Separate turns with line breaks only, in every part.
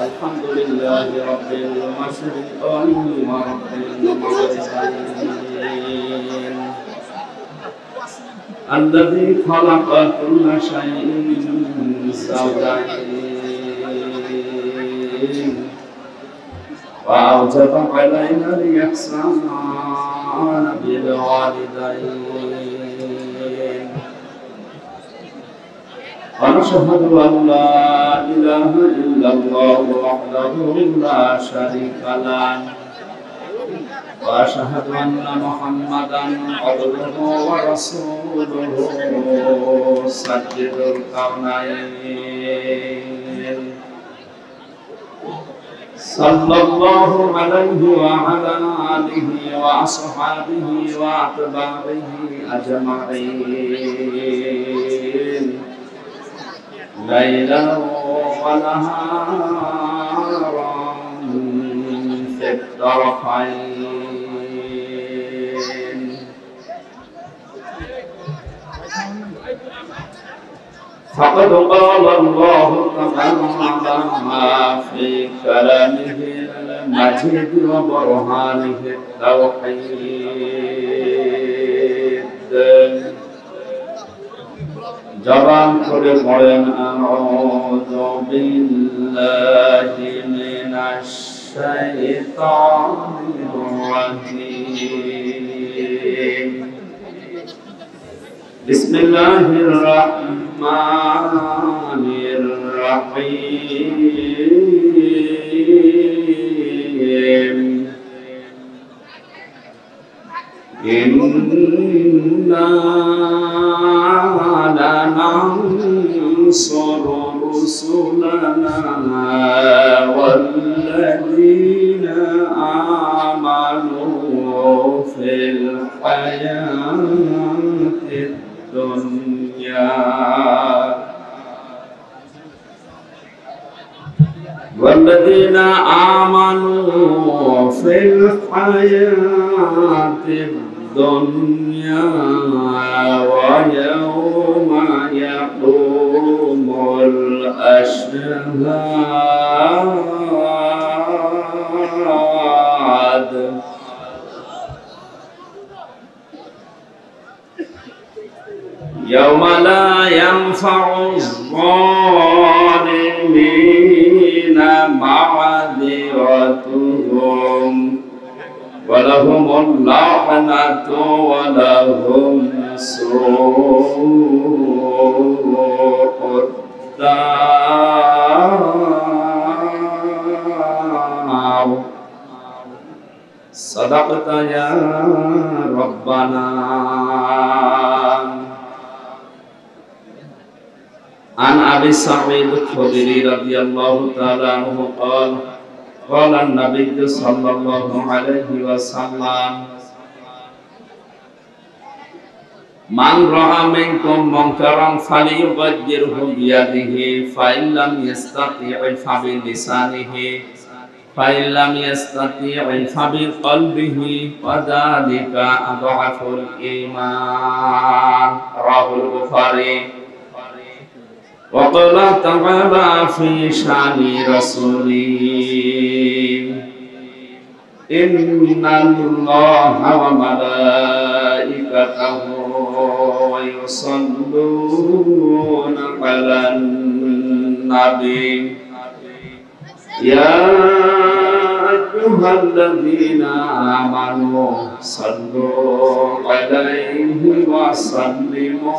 الحمد لله رب المشرقين ورب المغربين الذي خلق كل شيء زوجين وأوجب علينا الإحسان بالوالدين ونشهد أن لا إله إلا الله وحده لا شريك له وأشهد أن محمدا عبده ورسوله سيد الكونين صلى الله عليه وعلى آله وأصحابه وأتباعه أجمعين ليلا ونهارا في الطرفين فقد قال الله تعالى في كلامه المجيد وبرهانه التوحيد জবান করে পড়েন আউযু বিল্লাহি মিনাশ শাইতানির রাজীম বিসমিল্লাহির রাহমানির রাহিম ইন্না لننصر رسلنا والذين آمنوا في الحياة الدنيا والذين آمنوا في الحياة الدنيا ويوم يقوم الأشهاد يوم لا ينفع الظالمين معذرتهم ولهم اللعنة ولهم سوء الدار صدقت يا ربنا عن أبي سعيد الخدري رضي الله تعالى عنه قال قال النبي صلى الله عليه وسلم من رأى منكم منكرا فليغيره بيده فإن لم يستطع فبلسانه فإن لم يستطع فبقلبه وذلك أضعف الإيمان رواه البخاري وقال تعالى في شأن رسوله إن الله وملائكته يصلون على النبي يا أيها الذين آمنوا صلوا عليه وسلموا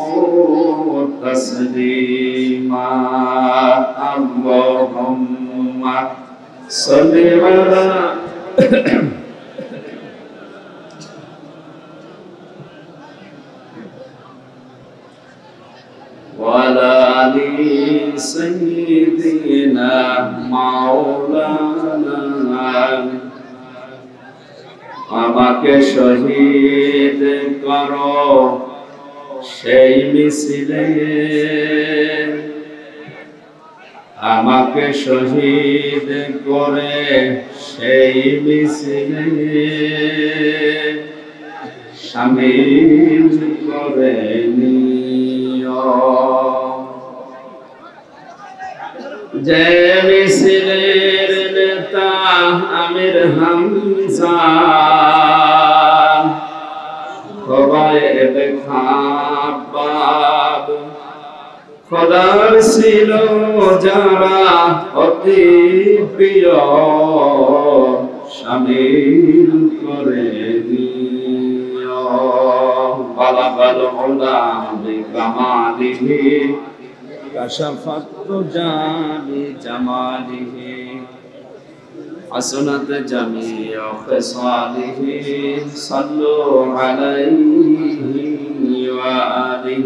تسليما اللهم صل على وعلى آل سيدنا مولانا আমাকে শহীদ করো সেই মিছিলে আমাকে শহীদ করে সেই মিছিলে শামিল করে নিও যে মিছিলে আমির হামজা খাবাব খোদার ছিল যারা অতি প্রিয় শামিল করে নিও বালাগাল উলা বিকামালিহি কাশাফাত জামি জামালিহি حسنت جميع خصاله صلوا عليه وآله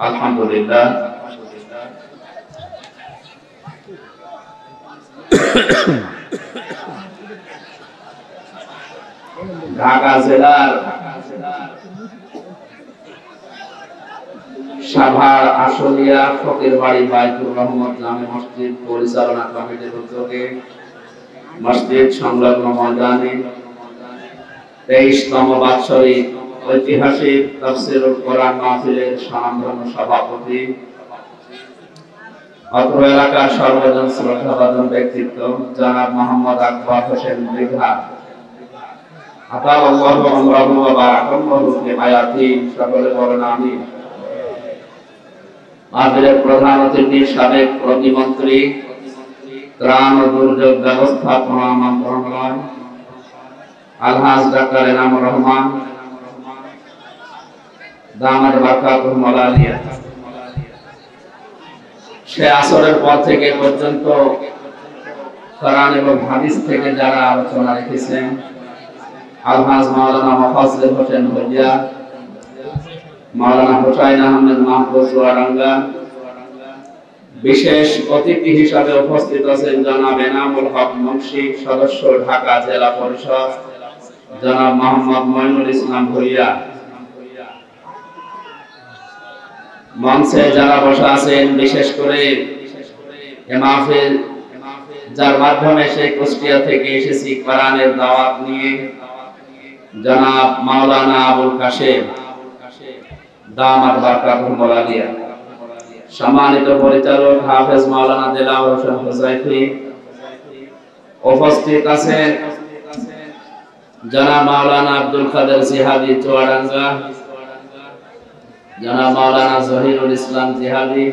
الحمد لله ঢাকা জেলার সাভার আশুলিয়া ফকির বাড়ি বাইতুর রহমত জামে মসজিদ পরিচালনা কমিটির উদ্যোগে মসজিদ সংলগ্ন ময়দানে 23তম বাৎসরিক ঐতিহাসিক তাফসীরুল কোরআন মাহফিলের স্বনামধন্য সভাপতি অত্র এলাকার সর্বজন শ্রদ্ধাভাজন ব্যক্তিত্ব জনাব মোহাম্মদ আকবর হোসেন মৃধা আতাল্লাহু আমরাহু ওয়া বারাকাল্লাহু ফি হায়াতি সকলে বলেন আমিন। মাহফিলের প্রধান অতিথি সাবেক প্রতিমন্ত্রী ত্রাণ ও দুর্যোগ ব্যবস্থাপনা মন্ত্রণালয় আলহাজ ডাক্তার এনামুর রহমান দামাত বারাকাতুহু মালালিয়া সে আসরের পর থেকে পর্যন্ত কোরআন এবং হাদিস থেকে যারা আলোচনা রেখেছেন আলহাজ মাওলানা মুফাজ্জল হোসেন ভজিয়া মাওলানা হুসাইন আহমেদ মাহফুজ চুয়াডাঙ্গা বিশেষ অতিথি হিসাবে উপস্থিত আছেন জনাব এনামুল হক মুন্সি সদস্য ঢাকা জেলা পরিষদ জনাব মোহাম্মদ মঈনুল ইসলাম ভুইয়া মঞ্চে যারা বসা আছেন বিশেষ করে এ মাহফিল যার মাধ্যমে সেই কুষ্টিয়া থেকে এসেছি কোরআনের দাওয়াত নিয়ে জনাব মাওলানা আবুল কাশেম দামাত বারাকাতুহু মালালিয়া সম্মানিত পরিচালক হাফেজ মাওলানা দেলাওয়ার হোসেন হুযাইফি উপস্থিত আছেন জনাব মাওলানা আব্দুল কাদের জিহাদি চুয়াডাঙ্গা জনাব মাওলানা জহিরুল ইসলাম জিহাদি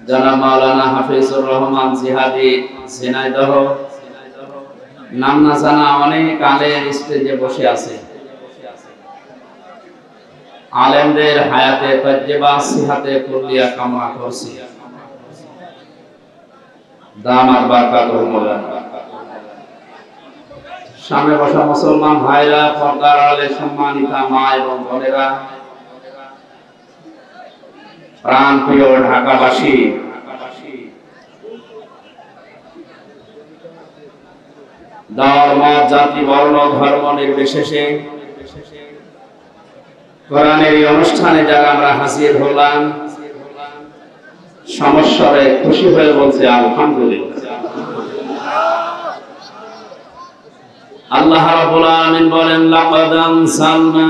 জনাব মাওলানা হাফিজুর রহমান জিহাদি ঝিনাইদহ নাম না জানা অনেক আলেম স্টেজে বসে আছে। আলেমদের হায়াতে তাজ্জিবা সিহাতে কুল্লিয়া কামনা করছি। দামাত বারাকাতুহু মাওলানা সামনে বসা মুসলমান ভাইরা পর্দার আড়ালে সম্মানিতা মা এবং বোনেরা প্রাণপ্রিয় ঢাকাবাসী দল মত জাতি বর্ণ ধর্ম নির্বিশেষে কোরআনের এই অনুষ্ঠানে যারা আমরা হাজির হলাম সমস্যারে খুশি হয়ে বলছে আলহামদুলিল্লাহ। আল্লাহ রাব্বুল আলামিন বলেন লাকাদ আনসালনা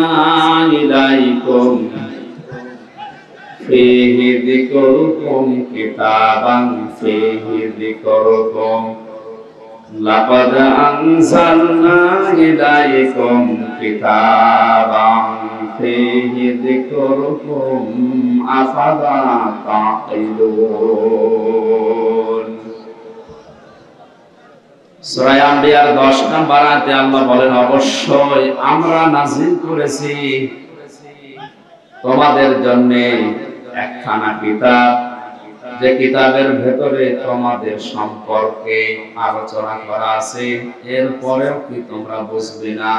ইলাইকুম ফীহি যিকরুকুম কিতাবান ফীহি যিকরুকুম লাকাদ আনসালনা ইলাইকুম কিতাবান ফীহি যিকরুকুম আফালা তাকিলুন। সূরা আম্বিয়ার 10 নম্বর আয়াতে আল্লাহ বলেন অবশ্যই আমরা নাযিল করেছি তোমাদের জন্য একখানা কিতাব যে কিতাবের ভেতরে তোমাদের সম্পর্কে আলোচনা করা আছে এরপরেও কি তোমরা বুঝবে না?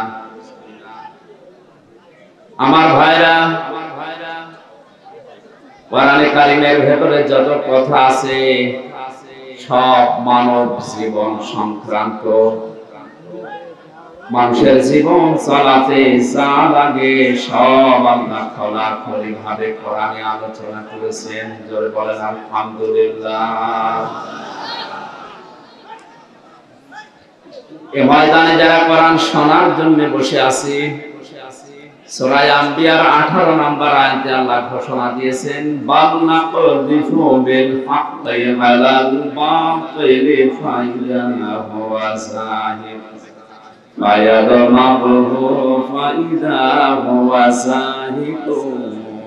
আমার ভাইরা কোরআনে কারিমের ভেতরে যত কথা আছে সব মানব জীবন সংক্রান্ত। মানুষের জীবন চালাতে যা লাগে সব আল্লাহ খোলাখুলি ভাবে কোরআনে আলোচনা করেছেন। জোরে বলেন আলহামদুলিল্লাহ। এই ময়দানে যারা কোরআন শোনার জন্য বসে আছি সূরা আম্বিয়ার 18 নম্বর আয়াতে আল্লাহ ঘোষণা দিয়েছেন বাল নাকযিফু বিল হাক্কি আলাল বাতিলি ফাইদা হুয়া যাহিক ফায়াদমাগহু ফাইদা হুয়া যাহিক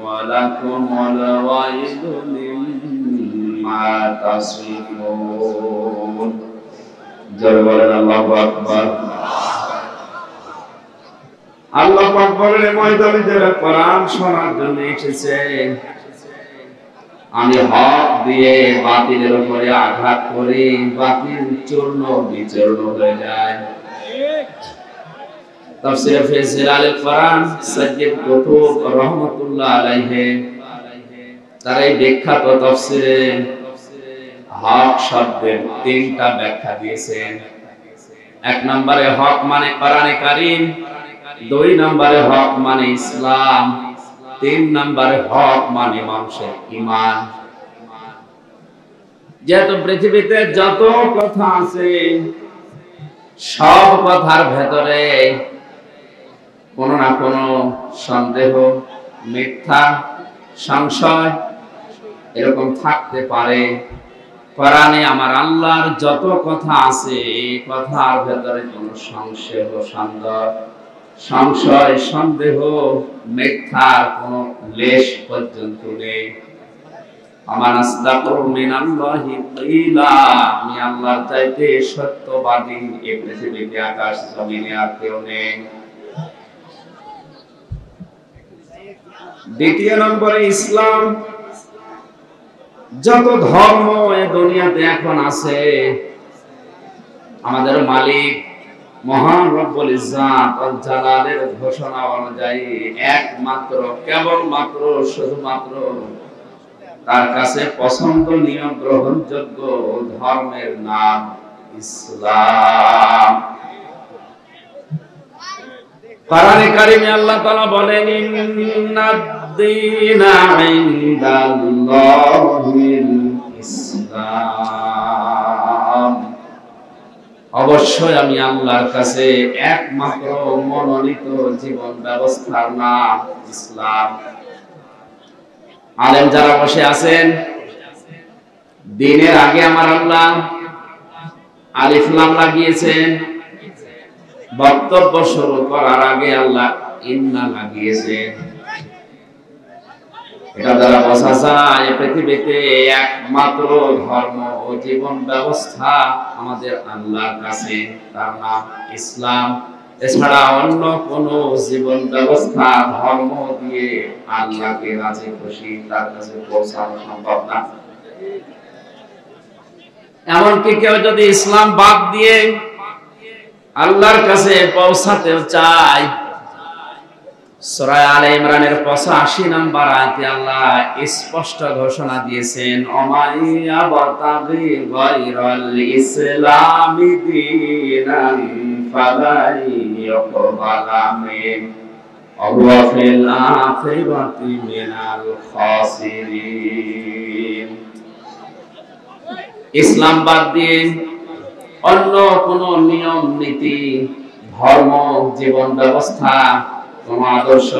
ওয়া লাকুমুল ওয়াইলু মিম্মা তাসিফুন। জোরে বলেন আল্লাহু আকবার। আল্লাহ পাক বলেন ময়দানে যারা কোরআন শোনার জন্য এসেছে আমি হক দিয়ে বাতিলের উপরে আঘাত করি, বাতিল চূর্ণ বিচূর্ণ হয়ে যায়। তাফসীরে ফাসির আল কোরআন সাইয়্যিদ কুতুব রাহমাতুল্লাহ আলাইহি তার এই বিখ্যাত তাফসীরে হক শব্দের তিনটা ব্যাখ্যা দিয়েছেন। এক নম্বরে হক মানে কোরআনে কারীম, দুই নম্বরে হক মানে ইসলাম, তিন নম্বরে হক মানে মানুষের ঈমান। যেহেতু পৃথিবীতে যত কথা আছে সব কথার ভেতরে কোনো না কোনো সন্দেহ, মিথ্যা, সংশয় এরকম থাকতে পারে। কোরআনে আমার আল্লাহর যত কথা আছে এই কথার ভেতরে কোনো সংশয়, সন্দেহ, মিথ্যার কোনো লেশ পর্যন্ত নেই। আমান আসদাকু মিনাল্লাহি কিলা, আমি আল্লাহর চাইতে সত্যবাদী এই পৃথিবীতে আকাশ জমিনে আর কেউ নেই। দ্বিতীয় নম্বরে ইসলাম। যত ধর্ম এই দুনিয়াতে এখন আছে আমাদের মালিক মহান রব্বুল ইজ্জাত ওয়াল জালালের ঘোষণা অনুযায়ী একমাত্র কেবলমাত্র শুধুমাত্র তার কাছে পছন্দনীয় গ্রহণযোগ্য ধর্মের নাম ইসলাম। কোরআনে কারিমে আল্লাহ তাআলা বলেন ইন্নাদ-দীনা ইনদাল্লাহিল ইসলাম, অবশ্যই আমি আল্লাহর কাছে একমাত্র মনোনীত জীবন ব্যবস্থার নাম ইসলাম। আলেম যারা বসে আছেন দিনের আগে আমার আল্লাহ আলিফ লাম লাগিয়েছেন, বক্তব্য শুরু করার আগে আল্লাহ ইন্না লাগিয়েছেন। এটা দ্বারা বোঝা যায় পৃথিবীতে একমাত্র ধর্ম ও জীবন ব্যবস্থা আমাদের আল্লাহর কাছে, তার নাম ইসলাম। এছাড়া অন্য কোন জীবন ব্যবস্থা ধর্ম দিয়ে আল্লাহকে রাজি খুশি তার কাছে পৌঁছানো সম্ভব না। এমনকি কেউ যদি ইসলাম বাদ দিয়ে আল্লাহর কাছে পৌঁছাতেও চায়, সূরা আলে ইমরানের 85 নম্বর আয়াতে আল্লাহ স্পষ্ট ঘোষণা দিয়েছেন অমাইয়াবতাগি গায়রাল ইসলামি দীনান ফালাই ইয়াকবালা মিন ওয়া ফিল আখিরাতি মিনাল খাসিরিন। ইসলাম বাদ দিয়ে অন্য কোন নিয়ম নীতি, ধর্ম, জীবন ব্যবস্থা, কোন আদর্শ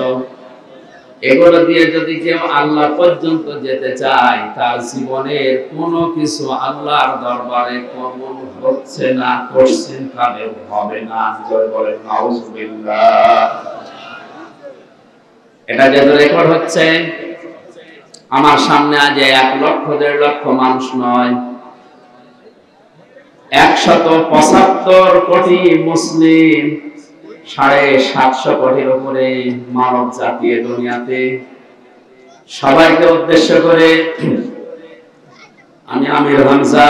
এগুলো দিয়ে যদি কেউ আল্লাহ পর্যন্ত যেতে চায় তার জীবনের কোনো কিছু আল্লাহর দরবারে কবুল হচ্ছে না, কোশ্চেন কালে হবে না। জয় বলেন নাউজুবিল্লাহ। এটা যেহেতু রেকর্ড হচ্ছে, আমার সামনে আজ 1 লক্ষ 1.5 লক্ষ মানুষ নয়, 175 কোটি মুসলিম, 750 কোটির উপরে মানব জাতি দুনিয়াতে, সবাইকে উদ্দেশ্য করে আমি আমির হামজা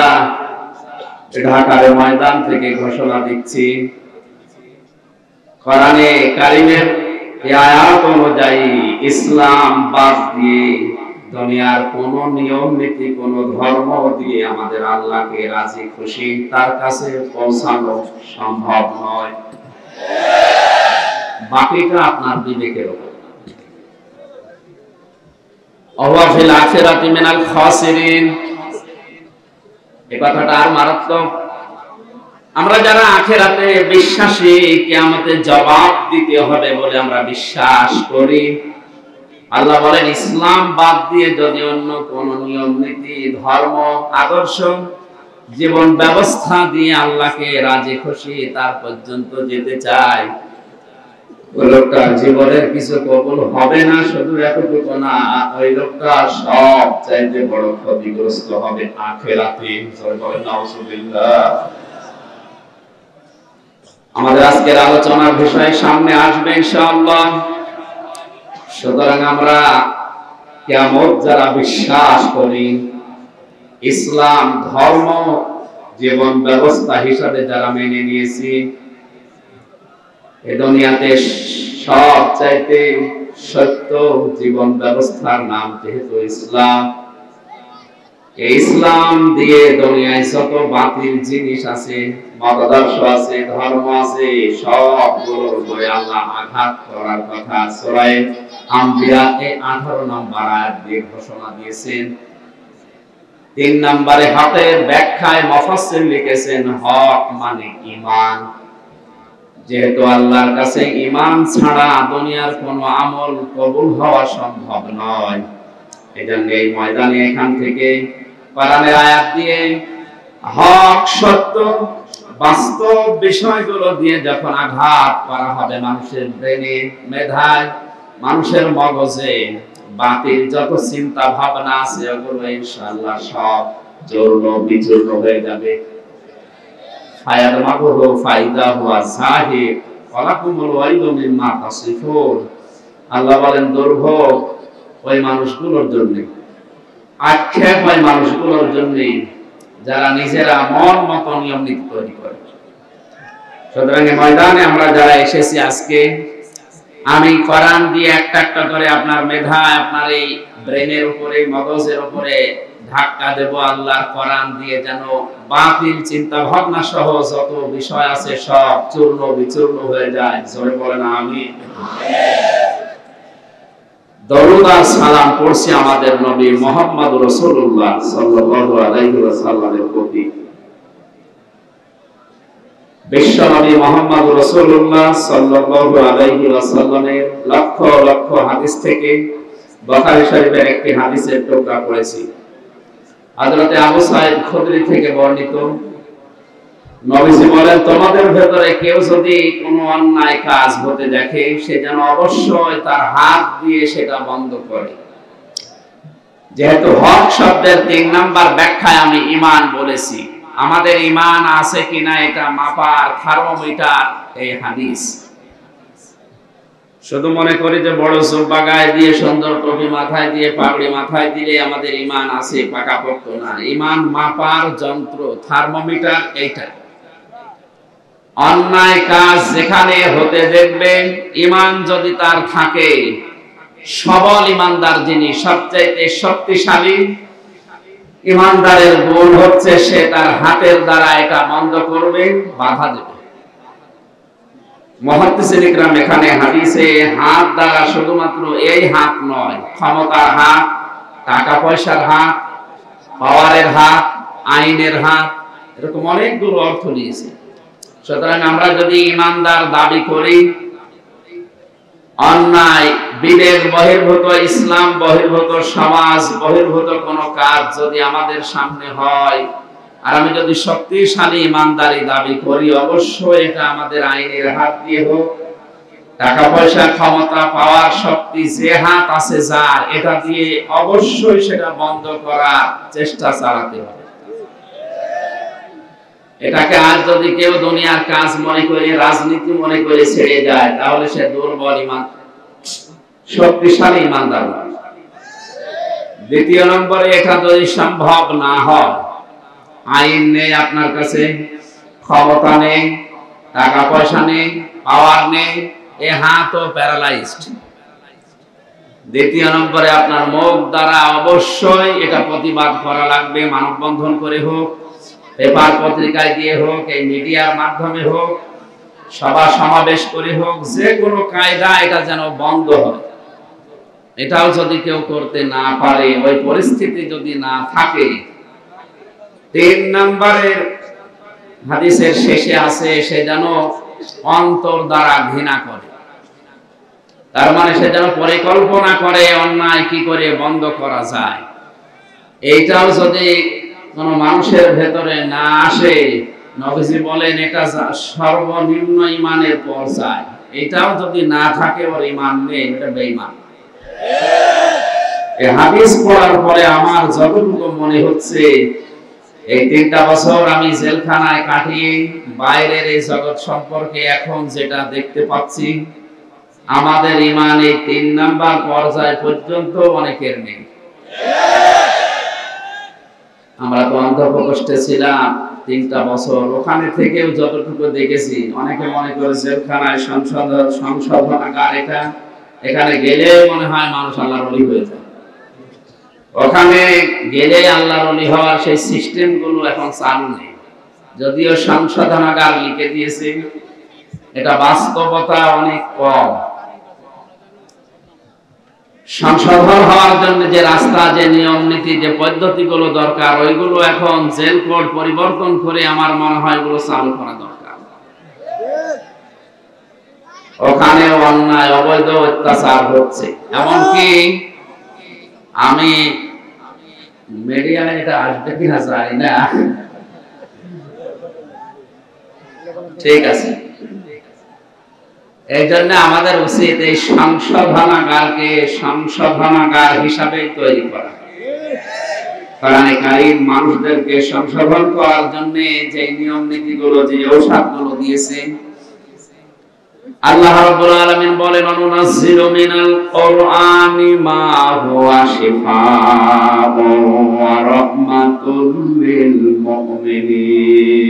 ঢাকার ময়দান থেকে ঘোষণা দিচ্ছি, কোরআনে কারিমের এই আয়াত অনুযায়ী ইসলাম বাদ দিয়ে দুনিয়ার কোন নিয়ম নীতি, কোন ধর্ম দিয়ে আমাদের আল্লাহকে রাজি খুশি তার কাছে পৌঁছানো সম্ভব নয়। বাকিটা আপনার বিবেকের উপর। ওয়া ফিল আখিরাতি মিনাল খাসিরিন, এই কথাটা আর মারাত্মক। আমরা যারা আখিরাতে বিশ্বাসী, কিয়ামতে জবাব দিতে হবে বলে আমরা বিশ্বাস করি, আল্লাহ বলেন ইসলাম বাদ দিয়ে যদি অন্য কোন নিয়ম নীতি, ধর্ম, আদর্শ, জীবন ব্যবস্থা দিয়ে আল্লাহকে রাজি খুশি তার পর্যন্ত যেতে চায়, ওই লোকটা জীবনের কিছু কবুল হবে না। শুধু এতটুকু না, ওই লোকটা সব চাইতে বড় ক্ষতিগ্রস্ত হবে আখিরাতে। নাউজুবিল্লাহ। আমাদের আজকের আলোচনার বিষয় সামনে আসবে ইনশাআল্লাহ। সুতরাং আমরা কিয়ামত যারা বিশ্বাস করি, ইসলাম ধর্ম জীবন ব্যবস্থা হিসাবে যারা মেনে নিয়েছি, এই দুনিয়াতে সব চাইতে সত্য জীবন ব্যবস্থার নাম যেহেতু ইসলাম, এই ইসলাম দিয়ে দুনিয়ায় যত বাতিল জিনিস আছে, মতাদর্শ আছে, ধর্ম আছে, সবগুলোর উপরে আল্লাহ আঘাত করার কথা সূরা আম্বিয়া 18 নম্বর আয়াত দিয়ে ঘোষণা দিয়েছেন। 3 নম্বরে হকের ব্যাখ্যায় মুফাসসির লিখেছেন হক মানে ঈমান। যেহেতু আল্লাহর কাছে ঈমান ছাড়া দুনিয়ার কোনো আমল কবুল হওয়া সম্ভব নয়, এজন্য এই ময়দানে এখান থেকে কোরআনের আয়াত দিয়ে হক, সত্য, বাস্তব বিষয়গুলো দিয়ে যখন আঘাত করা হবে মানুষের ব্রেনে, মেধায়, মানুষের মগজে, বাতিল যত চিন্তা ভাবনা আছে ওগুলো ইনশাআল্লাহ সব চূর্ণ বিচূর্ণ হয়ে যাবে। ফায়াদমাগুহু ফাইদা হুয়া যাহিক ওয়ালাকুমুল ওয়াইলু মিম্মা তাসিফুন। আল্লাহ বলেন দুর্ভোগ ওই মানুষগুলোর জন্য, আক্ষেপ ওই মানুষগুলোর জন্য যারা নিজেরা মন মতো নিয়ম নীতি তৈরি করে। সুতরাং এই ময়দানে আমরা যারা এসেছি আজকে, আমি কোরআন দিয়ে একটা একটা করে আপনার মেধায়, আপনার এই ব্রেনের উপরে, মগজের উপরে ধাক্কা দেব আল্লাহর কোরআন দিয়ে, যেন বাতিল চিন্তা ভাবনা সহ যত বিষয় আছে সব চূর্ণ বিচূর্ণ হয়ে যায়। জোরে বলেন আমিন। দরুদ আর সালাম পড়ছি আমাদের নবী মুহাম্মদ রাসূলুল্লাহ সাল্লাল্লাহু আলাইহি ওয়াসাল্লামের প্রতি। বিশ্ব নবী মুহাম্মদ রাসূলুল্লাহ সাল্লাল্লাহু আলাইহি ওয়াসাল্লামের লক্ষ লক্ষ হাদিস থেকে বুখারী শরীফের একটি হাদিসের টুকরা পড়েছি। হযরত আবু সাঈদ খুদরি থেকে বর্ণিত, নবীজি বলেন, তোমাদের ভেতরে কেউ যদি কোনো অন্যায় কাজ হতে দেখে, সে যেন অবশ্যই তার হাত দিয়ে সেটা বন্ধ করে। যেহেতু হক শব্দের 3 নাম্বার ব্যাখ্যায় আমি ঈমান বলেছি, আমাদের ঈমান আছে কিনা এটা মাপার থার্মোমিটার এই হাদিস। শুধু মনে করি যে বড় জুব্বা গায়ে দিয়ে, সুন্দর টুপি মাথায় দিয়ে, পাগড়ি মাথায় দিলে আমাদের ঈমান আছে, পাকাপোক্ত না। ঈমান মাপার যন্ত্র, থার্মোমিটার এইটা। অন্যায় কাজ যেখানে হতে দেখবেন, ঈমান যদি তার থাকে, সবল ঈমানদার যিনি, সবচেয়ে শক্তিশালী ঈমানদারের গুণ হচ্ছে সে তার হাতের দ্বারা এটা বন্ধ করবে, বাধা দেবে। মুহাদ্দিসিন ইকরাম এখানে হাদিসে হাত দ্বারা শুধুমাত্র এই হাত নয়, ক্ষমতার হাত, টাকা পয়সার হাত, পাওয়ারের হাত, আইনের হাত, এরকম অনেকগুলো অর্থ নিয়েছে। সুতরাং আমরা যদি ঈমানদার দাবি করি, অন্যায়, বিবেক বহির্ভূত, ইসলাম বহির্ভূত, সমাজ বহির্ভূত কোনো কাজ যদি আমাদের সামনে হয়, আর আমি যদি শক্তিশালী ঈমানদারি দাবি করি, অবশ্যই এটা আমাদের আইনের হাত দিয়ে হোক, টাকা পয়সা, ক্ষমতা, পাওয়ার, শক্তি যে হাত আছে যার, এটা দিয়ে অবশ্যই সেটা বন্ধ করার চেষ্টা চালাতে হবে। এটাকে আর যদি কেউ দুনিয়ার কাজ মনে করে, রাজনীতি মনে করে ছেড়ে যায়, তাহলে সে দুর্বল ঈমান, শক্তিশালী ঈমানদার নয়। দ্বিতীয় নম্বরে, এটা যদি সম্ভব না হয়, আইন নেই আপনার কাছে, ক্ষমতা নেই, টাকা পয়সা নেই, পাওয়ার নেই, এ হাতও প্যারালাইজড। দ্বিতীয় নম্বরে, আপনার মুখ দ্বারা অবশ্যই এটা প্রতিবাদ করা লাগবে, মানববন্ধন করে হোক, পেপার পত্রিকায় দিয়ে হোক, এই মিডিয়ার মাধ্যমে হোক, সভা সমাবেশ করে হোক, যে কোনো কায়দা এটা যেন বন্ধ হয়। এটাও যদি কেউ করতে না পারে, ওই পরিস্থিতি যদি না থাকে, 3 নম্বরের হাদিসের শেষে আছে সে যেন অন্তর দ্বারা ঘৃণা করে, তার মানে সে যেন পরিকল্পনা করে অন্যায় কি করে বন্ধ করা যায়। এইটাও যদি কোন মানুষের ভেতরে না আসে, নবীজি বলেন এটা সর্বনিম্ন ঈমানের পর্যায়। এটাও যদি না থাকে ওর ঈমান নেই, এটা বেঈমান। এই হাদিস পড়ার পরে আমার যতটুকু মনে হচ্ছে, এই 3টা বছর আমি জেলখানায় কাটিয়ে বাইরের এই জগৎ সম্পর্কে এখন যেটা দেখতে পাচ্ছি, আমাদের ঈমান এই 3 নাম্বার পর্যায় পর্যন্ত অনেকের নেই। আমরা তো অন্ধপ্রকোষ্ঠে ছিলাম 3টা বছর, ওখানে থেকেও যতটুকু দেখেছি, অনেকে মনে করে জেলখানায় সংশোধনাগার এটা, এখানে গেলে মনে হয় মানুষ আল্লাহর ওলি হয়ে যায়। ওখানে গেলে আল্লাহর ওলি হওয়ার সেই সিস্টেম গুলো এখন চালু নেই, যদিও সংশোধনাগার লিখে দিয়েছে, এটা বাস্তবতা অনেক কম। সংশোধন হওয়ার জন্য যে রাস্তা, যে নিয়ম নীতি, যে পদ্ধতিগুলো দরকার, ওইগুলো এখন জেল কোড পরিবর্তন করে আমার মনে হয় ওগুলো চালু করা দরকার। ওখানে অন্যায় অবৈধ অত্যাচার হচ্ছে, এমনকি আমি মিডিয়ায় এটা আসবে কিনা জানি না, ঠিক আছে। এই জন্য আমাদের উচিত এই সংশোধনাগারকে সংশোধনাগার হিসাবে তৈরি করা। কোরআনে কারীম মানুষদেরকে সংশোধন করার জন্য যে নিয়ম নীতিগুলো, যে ঔষধগুলো দিয়েছে, আল্লাহ রাব্বুল আলামিন বলেন, অনুনাজ্জিলু মিনাল কুরআনি মা হুয়া শিফাউন ওয়া রাহমাতুল লিল মুমিনিন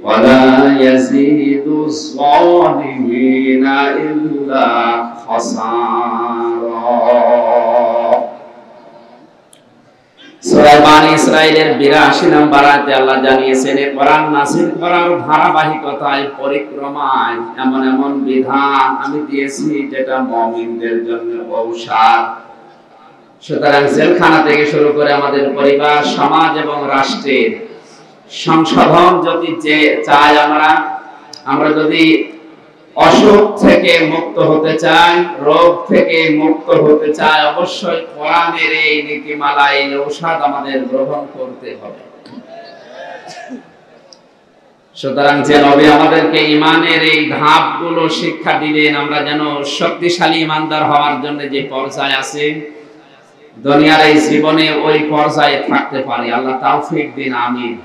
ওয়া লা ইয়াজিদুজ যালিমিনা ইল্লা খাসারা। সূরা বানী ইসরাঈলের ৮২ নম্বর আয়াতে আল্লাহ জানিয়েছেন, এই কোরআন নাযিল করার ধারাবাহিকতায়, পরিক্রমায় এমন এমন বিধান আমি দিয়েছি যেটা মুমিনদের জন্য ঔষধ। সুতরাং জেলখানা থেকে শুরু করে আমাদের পরিবার, সমাজ এবং রাষ্ট্রের সংশোধন যদি চাই, আমরা যদি অসুখ থেকে মুক্ত হতে চাই, রোগ থেকে মুক্ত হতে চাই, অবশ্যই কোরআনের এই নীতিমালা, এই ঔষধ আমাদের গ্রহণ করতে হবে। সুতরাং যে নবী আমাদেরকে ঈমানের এই ধাপগুলো শিক্ষা দিলেন, আমরা যেন শক্তিশালী ঈমানদার হওয়ার জন্য যে পর্যায় আছে দুনিয়ার এই জীবনে, ওই পর্যায়ে থাকতে পারি। আল্লাহ তাওফিক দিন, আমিন।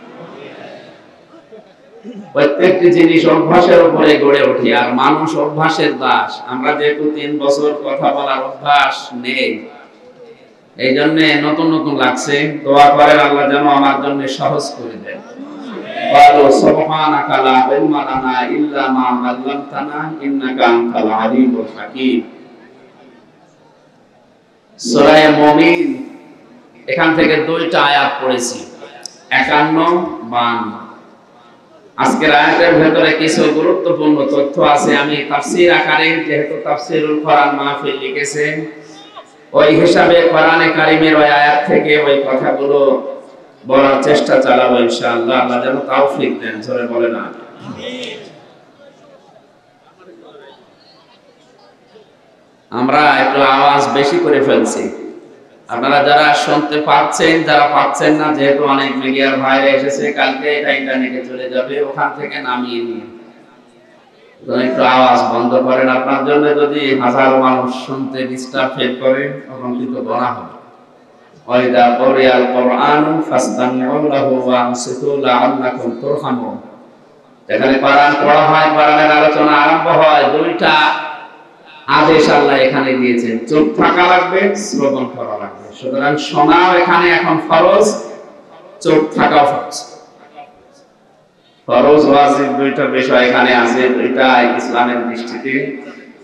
প্রত্যেকটি জিনিস অভ্যাসের উপরে গড়ে ওঠে, আর মানুষ অভ্যাসের দাস। আমরা যেহেতু 3 বছর কথা বলার অভ্যাস নেই, এই জন্য নতুন নতুন লাগছে। দোয়া করেন আল্লাহ যেন আমার জন্য সহজ করে দেন। বলো সুবহানাকা লা ইলমা লানা ইল্লা মা আল্লামতানা ইন্নাকা আনতাল আলিমুল হাকীম। সূরা মুমিন, এখান থেকে 2টা আয়াত পড়েছি, 51, 52। আজকের আয়াতের ভেতরে কিছু গুরুত্বপূর্ণ তথ্য আছে। আমি তাফসীর আকারে, যেহেতু তাফসীরুল কোরআন মাহফিল লিখেছেন, ওই হিসাবে কোরআনে কারীমের ওই আয়াত থেকে ওই কথাগুলো বলার চেষ্টা চালাবো ইনশাআল্লাহ। আল্লাহ যেন তাওফিক দেন, জোরে বলেন আমিন। আমরা একটু আওয়াজ বেশি করে ফেলছি, আপনারা যারা শুনতে পাচ্ছেন, যারা পাচ্ছেন না, যেহেতু অনেক মিডিয়ার ভাইরা এসেছে, কালকে এটা ইন্টারনেটে চলে যাবে, ওখান থেকে নামিয়ে নিয়ে একটু আওয়াজ বন্ধ করেন। আপনার জন্য যদি হাজারো মানুষ শুনতে ডিস্টার্ব ফিল করে, তখন কিন্তু গোনাহ হবে। ওয়াইদা কুরিয়াল কুরআনু ফাসতামিউ লাহু ওয়া আনসিতু লাআল্লাকুম তুরহামুন। যেখানে কোরআন পড়া হয়, কোরআনের আলোচনা আরম্ভ হয়, 2টা আদেশ আল্লাহ এখানে দিয়েছেন, চুপ থাকা লাগবে, শ্রবণ করা লাগবে। সুতরাং শোনাও এখানে এখন ফরজ, চুপ থাকাও ফরজ। ফরজ ওয়াজিব 2টা বিষয় এখানে আছে, 2টা ইসলামের দৃষ্টিতে।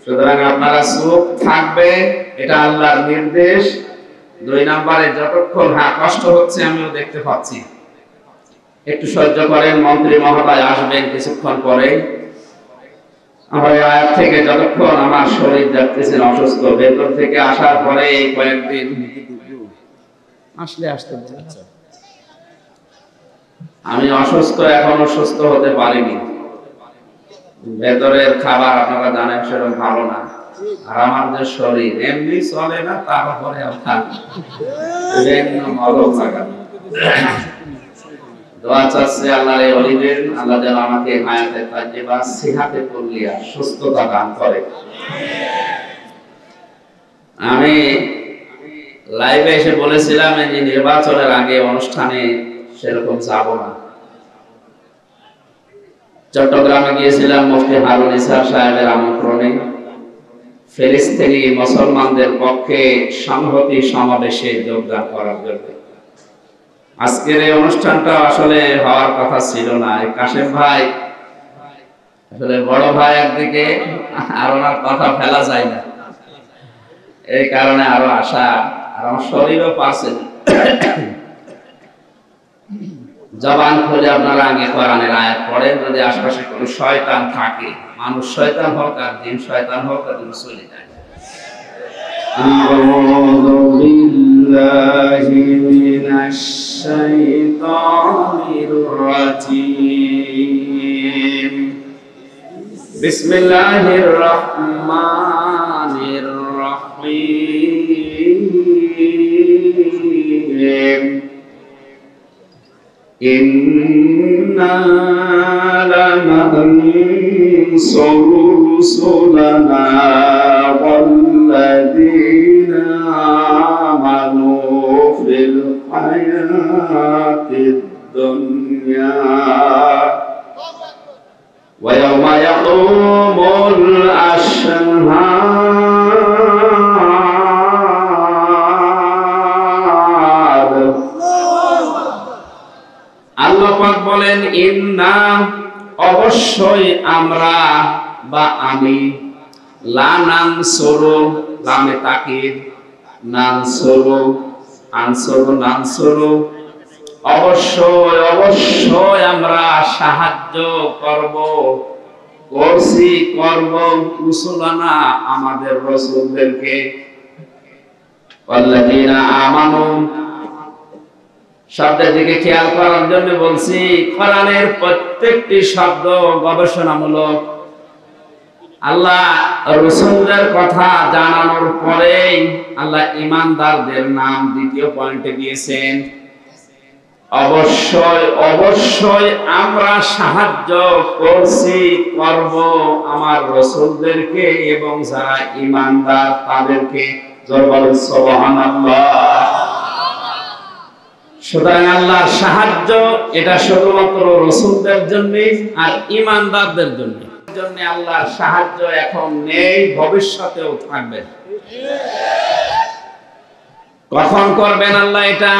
সুতরাং আপনারা চুপ থাকবে, এটা আল্লাহর নির্দেশ। 2 নম্বরে, যতক্ষণ কষ্ট হচ্ছে আমিও দেখতে পাচ্ছি, একটু সহ্য করেন। মন্ত্রী মহোদয় আসবেন কিছুক্ষণ পরে। আমার আয়াত থেকে যতক্ষণ আমার শরীর দেখতেছেন অসুস্থ, ভেতর থেকে আসার পরে এই কয়েকদিন আসলে আসতে বলেছে, আমি অসুস্থ, এখনো সুস্থ হতে পারিনি। ভেতরের খাবার আপনারা জানেন সেরকম ভালো না, আর আমার যে শরীর এমনি চলে না, তার উপরে মলম লাগানো। দোয়া চাচ্ছে আল্লাহর এই ওলিদের, আল্লাহ যেন আমাকে হায়াতে তাজ্জিবা সিহাতে কুল্লিয়া সুস্থতা দান করে। আমি লাইভে এসে বলেছিলাম যে নির্বাচনের আগে অনুষ্ঠানে সেরকম যাব না। চট্টগ্রামে গিয়েছিলাম মুফতি হারুন ইসহাক সাহেবের আমন্ত্রণে ফিলিস্তিনি মুসলমানদের পক্ষে সংহতি সমাবেশে যোগদান করার জন্য। আজকের এই অনুষ্ঠানটা আসলে হওয়ার কথা ছিল না। কাশেম ভাই আসলে বড় ভাই একদিকে, আর ওনার কথা ফেলা যায় না, এই কারণে আরো আশা, আর আমার শরীরও পারছে না। জবান খুলে আপনারা আগে কোরআনের আয়াত পড়েন, যদি আশেপাশে কোনো শয়তান থাকে, মানুষ শয়তান হোক আর জিন শয়তান হোক, আর চলে যায়। আউযু বিল্লাহি মিনাশ শাইতানির রাজীম। বিসমিল্লাহির রহমানির রহিম। ইন্না লানানসুরু রুসুলানা ওয়াল্লাযীনা আমানু ফিল হায়াতিদ দুনিয়া ওয়া ইয়াওমা ইয়াকুমুল আশহাদ। আল্লাহ পাক বলেন, ইন্না অবশ্যই আমরা বা আমি, লানানসুরু লামে তাকিদ, নানসুরু আনসুরু নানসুরু, অবশ্যই অবশ্যই আমরা সাহায্য করব, করছি করব, রুসুলানা আমাদের রাসূলদেরকে, ওয়াল্লাযীনা আমানু শব্দের দিকে খেয়াল করার জন্য বলছি। কোরআনের প্রত্যেকটি শব্দ গবেষণামূলক। আল্লাহ রাসূলদের কথা জানানোর পরেই আল্লাহ ঈমানদারদের নাম দ্বিতীয় পয়েন্টে দিয়েছেন। অবশ্যই অবশ্যই আমরা সাহায্য করছি, করব আমার রাসূলদেরকে এবং যারা ঈমানদার তাদেরকে। জোরে বলেন সুবহানাল্লাহ। সুতরাং আল্লাহর সাহায্য এটা শুধুমাত্র রাসূলদের জন্য আর ঈমানদারদের জন্য। আল্লাহর সাহায্য এখন নেই, ভবিষ্যতেও থাকবে। কখন করবেন আল্লাহ এটা?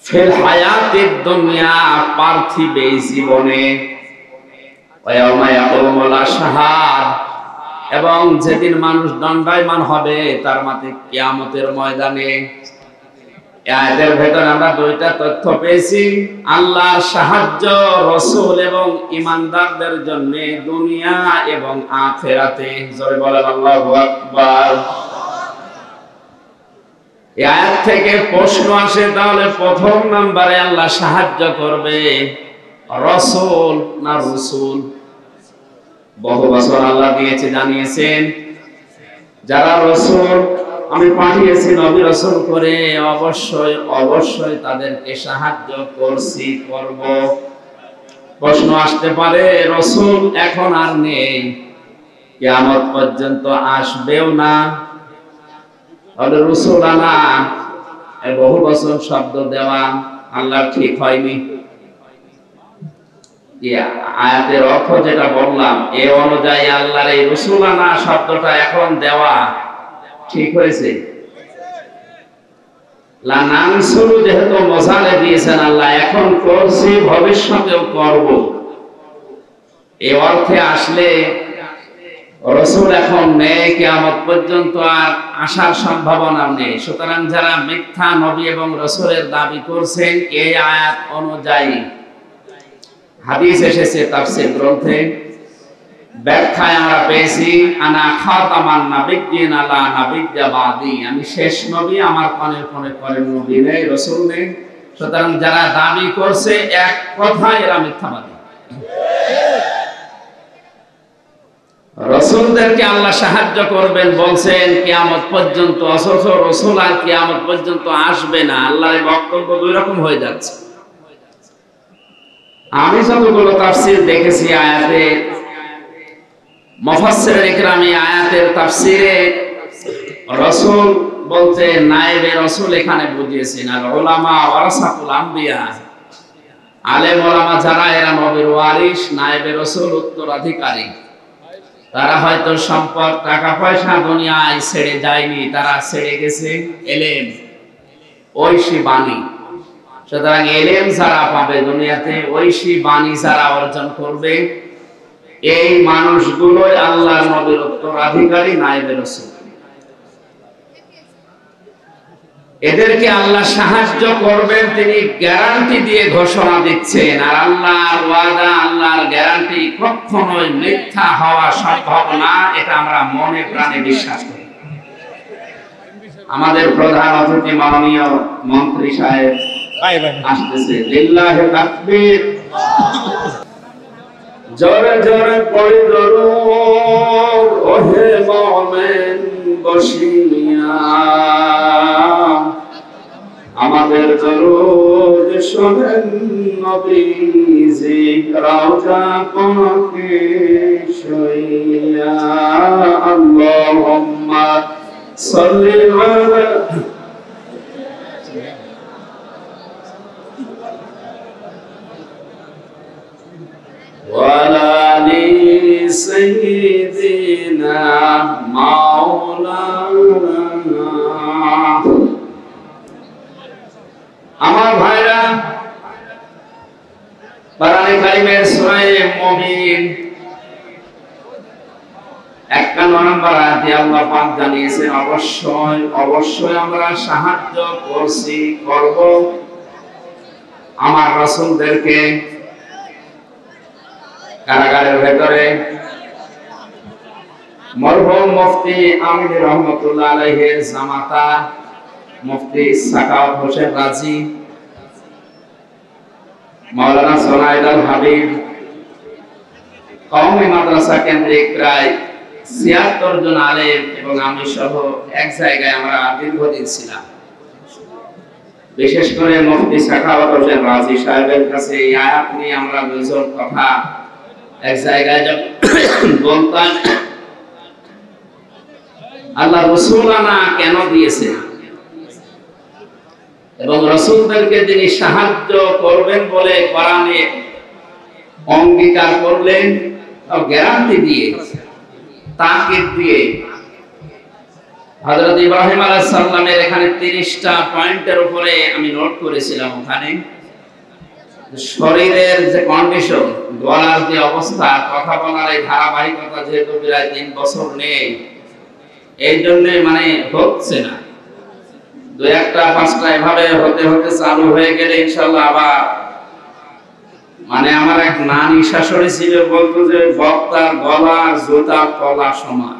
ফিল হায়াতিদ দুনিয়া, পার্থিব এই জীবনে, ওয়া ইয়াওমা ইয়াকুমুল আশহাদ, এবং যেদিন মানুষ দণ্ডায়মান হবে তার মাঝে কিয়ামতের ময়দানে। আয়াতের ভেতর আমরা দুইটা তথ্য পেয়েছি, আল্লাহর সাহায্য রাসূল এবং ঈমানদারদের জন্য দুনিয়া এবং আখিরাতে। জোরে বলেন আল্লাহু আকবার। এই আয়াত থেকে প্রশ্ন আসে, তাহলে প্রথম নম্বরে আল্লাহ সাহায্য করবে রাসূল না রাসূল? বহু বছর আল্লাহ দিয়েছে, জানিয়েছেন যারা রাসূল আমি পাঠিয়েছি নবী রাসূল করে, অবশ্যই অবশ্যই তাদেরকে সাহায্য করছি, করব। প্রশ্ন আসতে পারে, রাসূল এখন আর নেই, কিয়ামত পর্যন্ত আসবেও না, তাহলে রাসূলানা এই বহু বছর শব্দ দেওয়া আল্লাহ ঠিক হয়নি? আয়াতের অর্থ যেটা বললাম এ অনুযায়ী আল্লাহর এই রাসূলানা শব্দটা এখন দেওয়া ঠিক হয়েছে? লানানসুরু যেহেতু মজালে দিয়েছেন আল্লাহ, এখন করছি, ভবিষ্যতেও করব, এই অর্থে আসলে রাসূল এখন নেই, কিয়ামত পর্যন্ত আর আসার সম্ভাবনা নেই। সুতরাং যারা মিথ্যা নবী এবং রাসূলের দাবি করছেন, এই আয়াত অনুযায়ী হাদিস এসেছে তাফসীর গ্রন্থে, ব্যাখ্যায় আমরা পেয়েছি, আনা খাতামান নাবিয়্যিনা লা নাবিয়্যা বাদি, আমি শেষ নবী, আমার পরে পরে নবী নেই, রাসূল নেই। সুতরাং যারা দাবি করছে এক কথায় এরা মিথ্যাবাদী। রাসূলদেরকে আল্লাহ সাহায্য করবেন বলছেন কিয়ামত পর্যন্ত, অথচ রাসূল আর কিয়ামত পর্যন্ত আসবে না। আল্লাহর বক্তব্য দুই রকম হয়ে যাচ্ছে। আমি যতগুলো তাফসীর দেখেছি আয়াতের, মুফাসসিরিন ইকরাম এই আয়াতের তাফসীরে রাসূল বলতে নায়েবে রাসূল এখানে বুঝিয়েছেন। আর উলামা ওয়ারাসাতুল আম্বিয়া, আলেম ওলামা যারা এরা নবীর ওয়ারিস, নায়েবে রাসূল উত্তরাধিকারী। তারা হয়তো সম্পদ টাকা পয়সা দুনিয়ায় ছেড়ে যায়নি, তারা ছেড়ে গেছে এলেম, ঐশী বাণী। সুতরাং এলেম যারা পাবে দুনিয়াতে, ঐশী বাণী যারা অর্জন করবে, এই মানুষগুলোই আল্লাহর নবীর উত্তরাধিকারী, নায়েবে রাসূল। এদেরকে আল্লাহ সাহায্য করবেন, তিনি গ্যারান্টি দিয়ে ঘোষণা দিচ্ছেন। আর আল্লাহর ওয়াদা, আল্লাহর গ্যারান্টি কখনোই মিথ্যা হওয়া সম্ভব না, এটা আমরা মনে প্রাণে বিশ্বাস করি। আমাদের প্রধান অতিথি মাননীয় মন্ত্রী সাহেব আসতেছে। লিল্লাহি তাকবীর। জোরে জোরে পড়ি দরুদ ওহে মুমিন বসিয়া, আমাদের দরুদ শোনেন নবীজি রওজা পাকে শুইয়া। আল্লাহুম্মা সাল্লি আলা ওয়ালা আলি সাইয়্যিদিনা মাওলানা। আমার ভাইরা, কোরআনে কারীমের সূরা মুমিন 51 নম্বর আয়াতে আল্লাহ পাক জানিয়েছেন, অবশ্যই অবশ্যই আমরা সাহায্য করছি, করব আমার রাসূলদেরকে। কারাগারের ভেতরে মরহুম মুফতি আমিন রহমাতুল্লাহ আলাইহির জামাতা মুফতি সাখাওয়াত হোসেন রাজি, মাওলানা সোনাইদ আল হাবিব, কওমি মাদ্রাসা কেন্দ্রিক প্রায় ৭৬ জন আলেম এবং আমি সহ এক জায়গায় আমরা দীর্ঘদিন ছিলাম। বিশেষ করে মুফতি সাখাওয়াত হোসেন রাজি সাহেবের কাছে এই আয়াত নিয়ে আমরা দুইজন কথা এক জায়গায় বলতাম। আল্লাহ রাসূলানা কেন দিয়েছে এবং রাসূলদেরকে তিনি সাহায্য করবেন বলে কোরআনে অঙ্গীকার করলেন, গ্যারান্টি দিয়ে, তাকিদ দিয়ে। হযরত ইব্রাহিম আলাইহিস সালামের এখানে 30টা পয়েন্টের উপরে আমি নোট করেছিলাম। ওখানে শরীরের যে কন্ডিশন, গলার যে অবস্থা, কথা বলার এই ধারাবাহিকতা যেহেতু প্রায় 3 বছর নেই, এই জন্য মানে হচ্ছে না। 2-1টা 5টা এভাবে হতে হতে চালু হয়ে গেলে ইনশাআল্লাহ আবার, মানে আমার এক নানি শাশুড়ি ছিল, বলতো যে বক্তার গলা জুতার তলা সমান।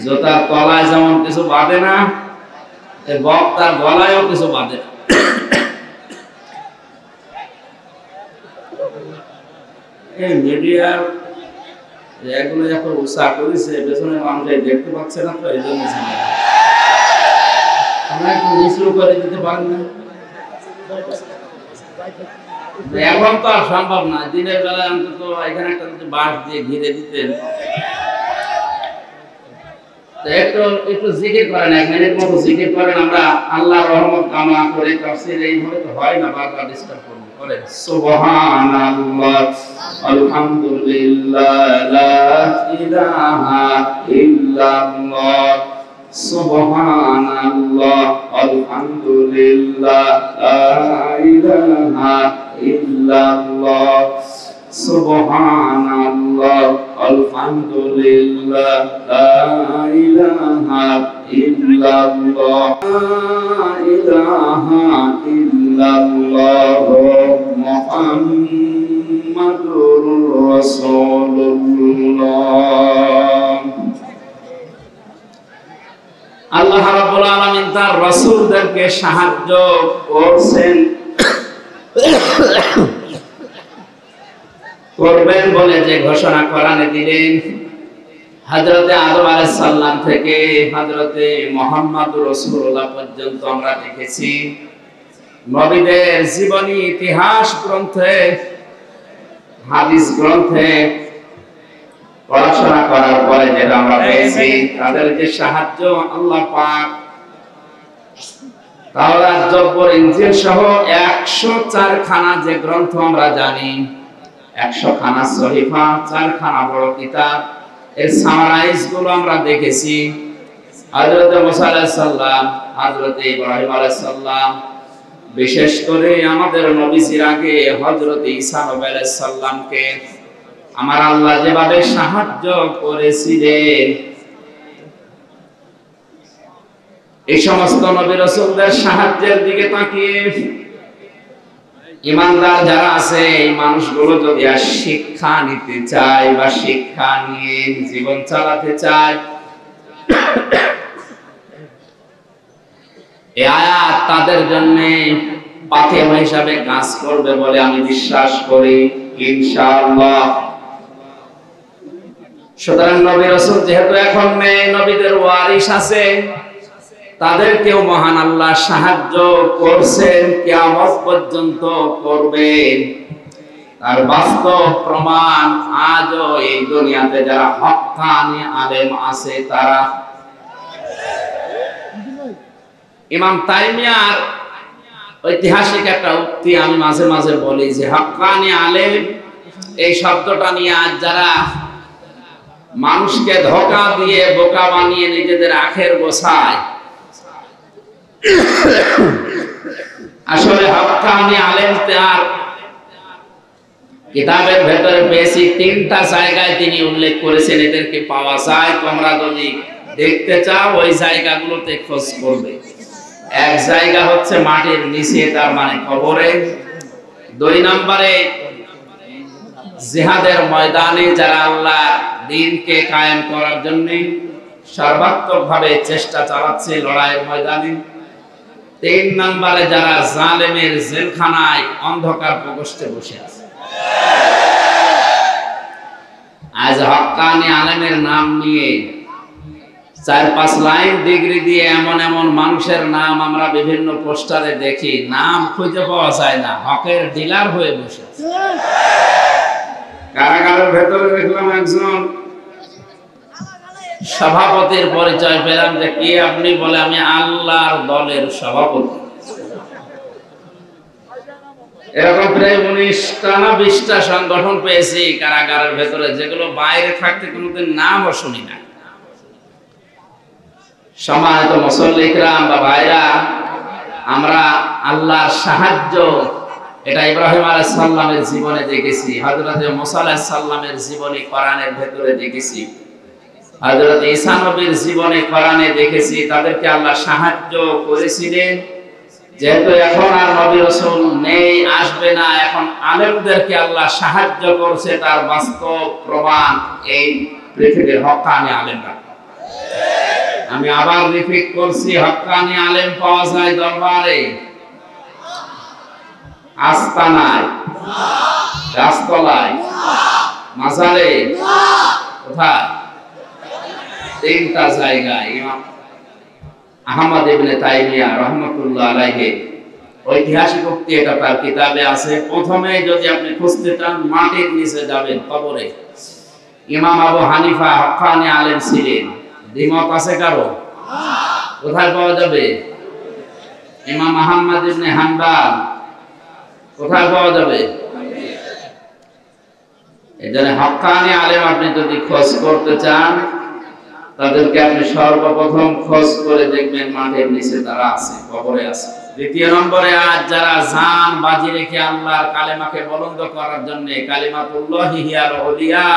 জুতার তলায় যেমন কিছু বাঁধে না, বক্তার গলায়ও কিছু বাঁধে না। এই মিডিয়ার এগুলো এত উৎসাহ করেছে, পেছনে মানুষ দেখতে পাচ্ছে না, তো এই জন্য আমরা একটু নিচু করে দিতে পারি না। এখন তো আর সম্ভব না। দিনের বেলায় অন্তত এখানে একটা যদি বাঁশ দিয়ে ঘিরে দিতেন, একটু জিকির করেন, 1 মিনিট মতো জিকির করেন। আমরা আল্লাহর রহমত কামনা করে তাফসীর এইভাবে তো হয় না, বারবার ডিস্টার্ব করব। করেন সুবহানাল্লাহ, আলহামদুলিল্লাহ, লা ইলাহা ইল্লাল্লাহ, সুবহানাল্লাহ, আলহামদুলিল্লাহ, লা ইলাহা ইল্লাল্লাহ, সুবহানাল্লাহ, আলহামদুলিল্লাহ, লা ইলাহা ইল্লাল্লাহ, লা ইলাহা ইল্লাল্লাহ, মুহাম্মাদুর রাসূলুল্লাহ। আল্লাহ রাব্বুল আলামিন তার রাসূলদেরকে সাহায্য করছেন করবেন বলে যে ঘোষণা কোরআনে দিলেন, হযরতে আদম আলাইহিস সালাম থেকে হযরতে মুহাম্মদুর রাসূলুল্লাহ পর্যন্ত আমরা দেখেছি নবীদের জীবনী ইতিহাস গ্রন্থে, হাদিস গ্রন্থে পড়াশোনা করার পরে যেটা আমরা পেয়েছি, তাদের যে সাহায্য আল্লাহ পাক তাওরাত, জব্বর, ইনজিল সহ 104 খানা যে গ্রন্থ আমরা জানি, 100 খানা সহিফা, 4 খানা বড় কিতাব, এর সামারাইজ গুলো আমরা দেখেছি। হযরত মুসা আলাইহিস সালাম, হযরত ইব্রাহিম আলাইহিস সালাম, বিশেষ করে আমাদের নবীজির আগে হযরত ঈসা আলাইহিস সালামকে আমার আল্লাহ যেভাবে সাহায্য করেছিলেন, এই সমস্ত নবী রাসূলদের সাহায্যের দিকে তাকিয়ে ইমানদার যারা আছে এই মানুষগুলো যদি আর শিক্ষা নিতে চায় বা শিক্ষা নিয়ে জীবন চালাতে চায়, এই আয়াত তাদের জন্য পাথেয় হিসাবে কাজ করবে বলে আমি বিশ্বাস করি ইনশাআল্লাহ। সুতরাং নবী রাসূল যেহেতু এখন নেই, নবীদের ওয়ারিস আছে, তাদেরকেও মহান আল্লাহ সাহায্য করছেন, কিয়ামত পর্যন্ত করবেন। তার বাস্তব প্রমাণ আজও এই দুনিয়াতে যারা হক্কানি আলেম আছে তারা। ইমাম তাইমিয়ার ঐতিহাসিক একটা উক্তি আমি মাঝে মাঝে বলি যে হক্কানি আলেম এই শব্দটা নিয়ে আজ যারা মানুষকে ধোঁকা দিয়ে বোকা বানিয়ে নিজেদের আখের গোছায়, আসলে হক্কানি আলেম তার কিতাবের ভেতরে বেশি 3টা জায়গায় তিনি উল্লেখ করেছেন এদেরকে পাওয়া যায়। তোমরা যদি দেখতে চাও ওই জায়গাগুলোতে খোঁজ করবে। এক জায়গা হচ্ছে মাটির নিচে, তার মানে কবরে। 2 নম্বরে জিহাদের ময়দানে, যারা আল্লাহর দ্বীনকে কায়েম করার জন্য সর্বাত্মকভাবে চেষ্টা চালাচ্ছে লড়াইয়ের ময়দানে। 3 নম্বরে যারা জালেমের জেলখানায় অন্ধকার প্রকোষ্ঠে বসে আছে। আজ হক্কানি আলেমের নাম নিয়ে 4-5 লাইন ডিগ্রি দিয়ে এমন এমন মানুষের নাম আমরা বিভিন্ন পোস্টারে দেখি, নাম খুঁজে পাওয়া যায় না, হকের ডিলার হয়ে বসে আছে। কারাগারের ভেতরে দেখলাম একজন সভাপতির পরিচয় পেলাম, যে কি আপনি? বলে আমি আল্লাহর দলের সভাপতি। এরকম প্রায় 19টা না 20টা সংগঠন পেয়েছি কারাগারের ভেতরে, যেগুলো বাইরে থাকতে কোনোদিন নামও শুনি না। সম্মানিত মুসল্লি কিরাম বা ভাইরা, আমরা আল্লাহর সাহায্য এটা ইব্রাহিম আলাইহিস সালামের জীবনে দেখেছি, হযরত মুসা আলাইহিস সালামের জীবনী কোরআনের ভেতরে দেখেছি, হযরত ঈসা নবীর জীবনে কোরআনে দেখেছি। তাদেরকে আল্লাহ সাহায্য করেছিলেন। যেহেতু এখন আর নবী রাসূল নেই, আসবে না, এখন আলেমদেরকে আল্লাহ সাহায্য করছে, তার বাস্তব প্রমাণ এই পৃথিবীর হক্কানি আলেমরা। আমি আবার রিপিট করছি, হক্কানি আলেম পাওয়া যায় দরবারে, আস্তানায়, গাছতলায়, মাজারে, কোথায়? 3টা জায়গায়। ইমাম আহমদ ইবনে তাইমিয়া রাহমাতুল্লাহ আলাইহি ঐতিহাসিক উক্তি, এটা তার কিতাবে আছে। প্রথমে যদি আপনি খুঁজতে চান, মাটির নিচে যাবেন, কবরে। ইমাম আবু হানিফা হক্কানি আলেম ছিলেন, দ্বিমত আছে কারো? কোথায় পাওয়া যাবে? ইমাম আহমদ ইবনে হাম্বল কোথায় পাওয়া যাবে? এজন্য হক্কানি আলেম আপনি যদি খোঁজ করতে চান, তাদেরকে আপনি সর্বপ্রথম খোঁজ করে দেখবেন মাটির নিচে তারা আছে, কবরে আছে। 2 নম্বরে, আজ যারা জান বাজি রেখে আল্লাহর কালেমাকে বুলন্দ করার জন্য, কালিমাতুল্লাহি হিয়াল উলিয়া,